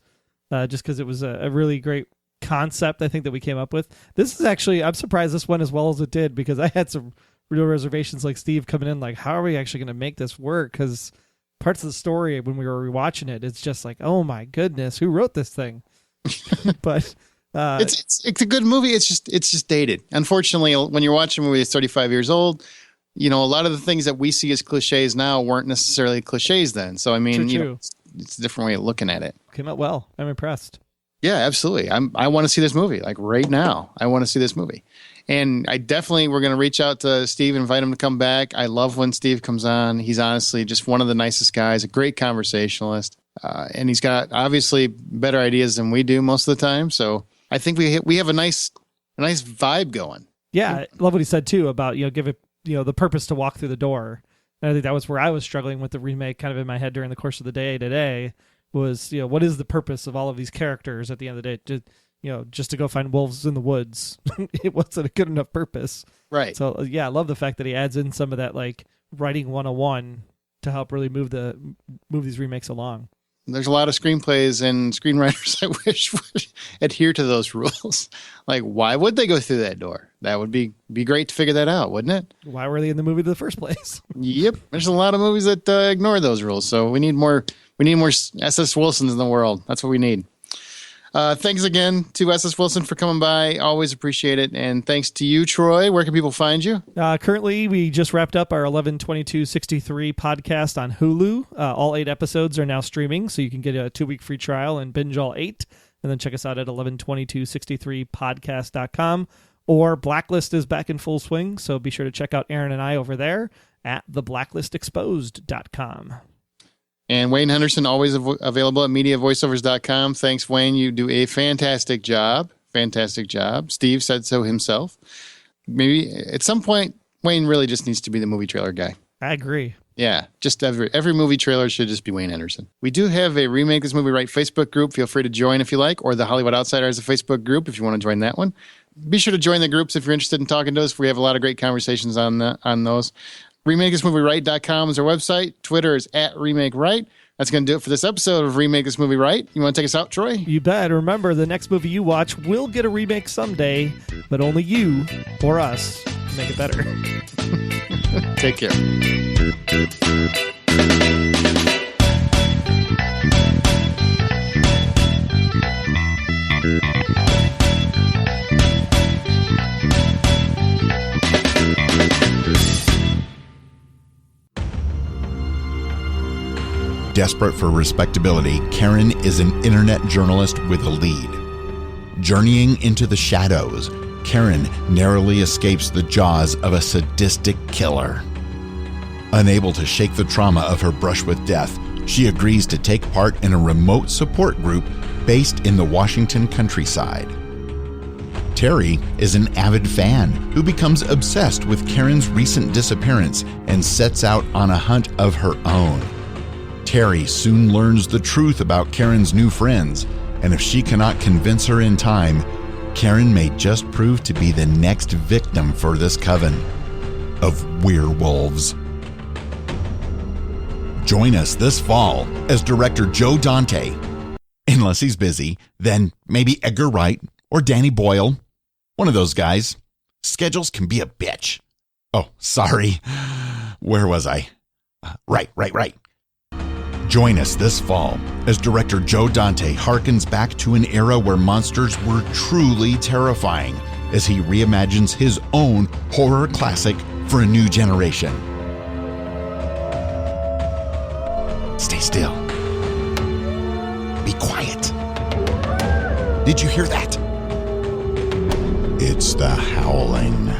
just because it was a really great concept, I think, that we came up with. This is actually, I'm surprised this went as well as it did, because I had some real reservations, like Steve coming in, like, how are we actually going to make this work? Because parts of the story, when we were rewatching it, it's just like, oh my goodness, who wrote this thing? But it's a good movie. It's just dated. Unfortunately, when you're watching a movie that's 35 years old, a lot of the things that we see as cliches now weren't necessarily cliches then. So I mean, true. It's a different way of looking at it. Came out well. I'm impressed. Yeah, absolutely. I want to see this movie, like right now. I want to see this movie. And we're going to reach out to Steve, invite him to come back. I love when Steve comes on. He's honestly just one of the nicest guys, a great conversationalist. And he's got obviously better ideas than we do most of the time. So I think we have a nice vibe going. Yeah, I love what he said too about, give it, the purpose to walk through the door. And I think that was where I was struggling with the remake kind of in my head during the course of the day today. Was, what is the purpose of all of these characters at the end of the day? Just to go find wolves in the woods. It wasn't a good enough purpose. Right. So, yeah, I love the fact that he adds in some of that, like, writing 101 to help really move these remakes along. there's a lot of screenplays and screenwriters I wish would adhere to those rules. Like, why would they go through that door? That would be great to figure that out, wouldn't it? Why were they in the movie in the first place? Yep. There's a lot of movies that ignore those rules. So we need more S.S. Wilsons in the world. That's what we need. Thanks again to S.S. Wilson for coming by. Always appreciate it. And thanks to you, Troy. Where can people find you? Currently, we just wrapped up our 11/22/63 podcast on Hulu. All 8 episodes are now streaming, so you can get a 2-week free trial and binge all 8. And then check us out at 11/22/63podcast.com. Or Blacklist is back in full swing, so be sure to check out Aaron and I over there at theblacklistexposed.com. And Wayne Henderson, always available at mediavoiceovers.com. Thanks, Wayne. You do a fantastic job. Fantastic job. Steve said so himself. Maybe at some point, Wayne really just needs to be the movie trailer guy. I agree. Yeah, just every movie trailer should just be Wayne Henderson. We do have a Remake This Movie Right Facebook group. Feel free to join if you like, or the Hollywood Outsiders Facebook group if you want to join that one. Be sure to join the groups if you're interested in talking to us. We have a lot of great conversations on those. RemakeThisMovieRight.com is our website. Twitter is @RemakeRight. That's going to do it for this episode of Remake This Movie Right. You want to take us out, Troy? You bet. Remember, the next movie you watch will get a remake someday, but only you or us can make it better. Take care. Desperate for respectability, Karen is an internet journalist with a lead. Journeying into the shadows, Karen narrowly escapes the jaws of a sadistic killer. Unable to shake the trauma of her brush with death, she agrees to take part in a remote support group based in the Washington countryside. Terry is an avid fan who becomes obsessed with Karen's recent disappearance and sets out on a hunt of her own. Terry soon learns the truth about Karen's new friends, and if she cannot convince her in time, Karen may just prove to be the next victim for this coven of werewolves. Join us this fall as director Joe Dante. Unless he's busy, then maybe Edgar Wright or Danny Boyle. One of those guys. Schedules can be a bitch. Oh, sorry. Where was I? Right. Join us this fall as director Joe Dante harkens back to an era where monsters were truly terrifying as he reimagines his own horror classic for a new generation. Stay still. Be quiet. Did you hear that? It's the howling.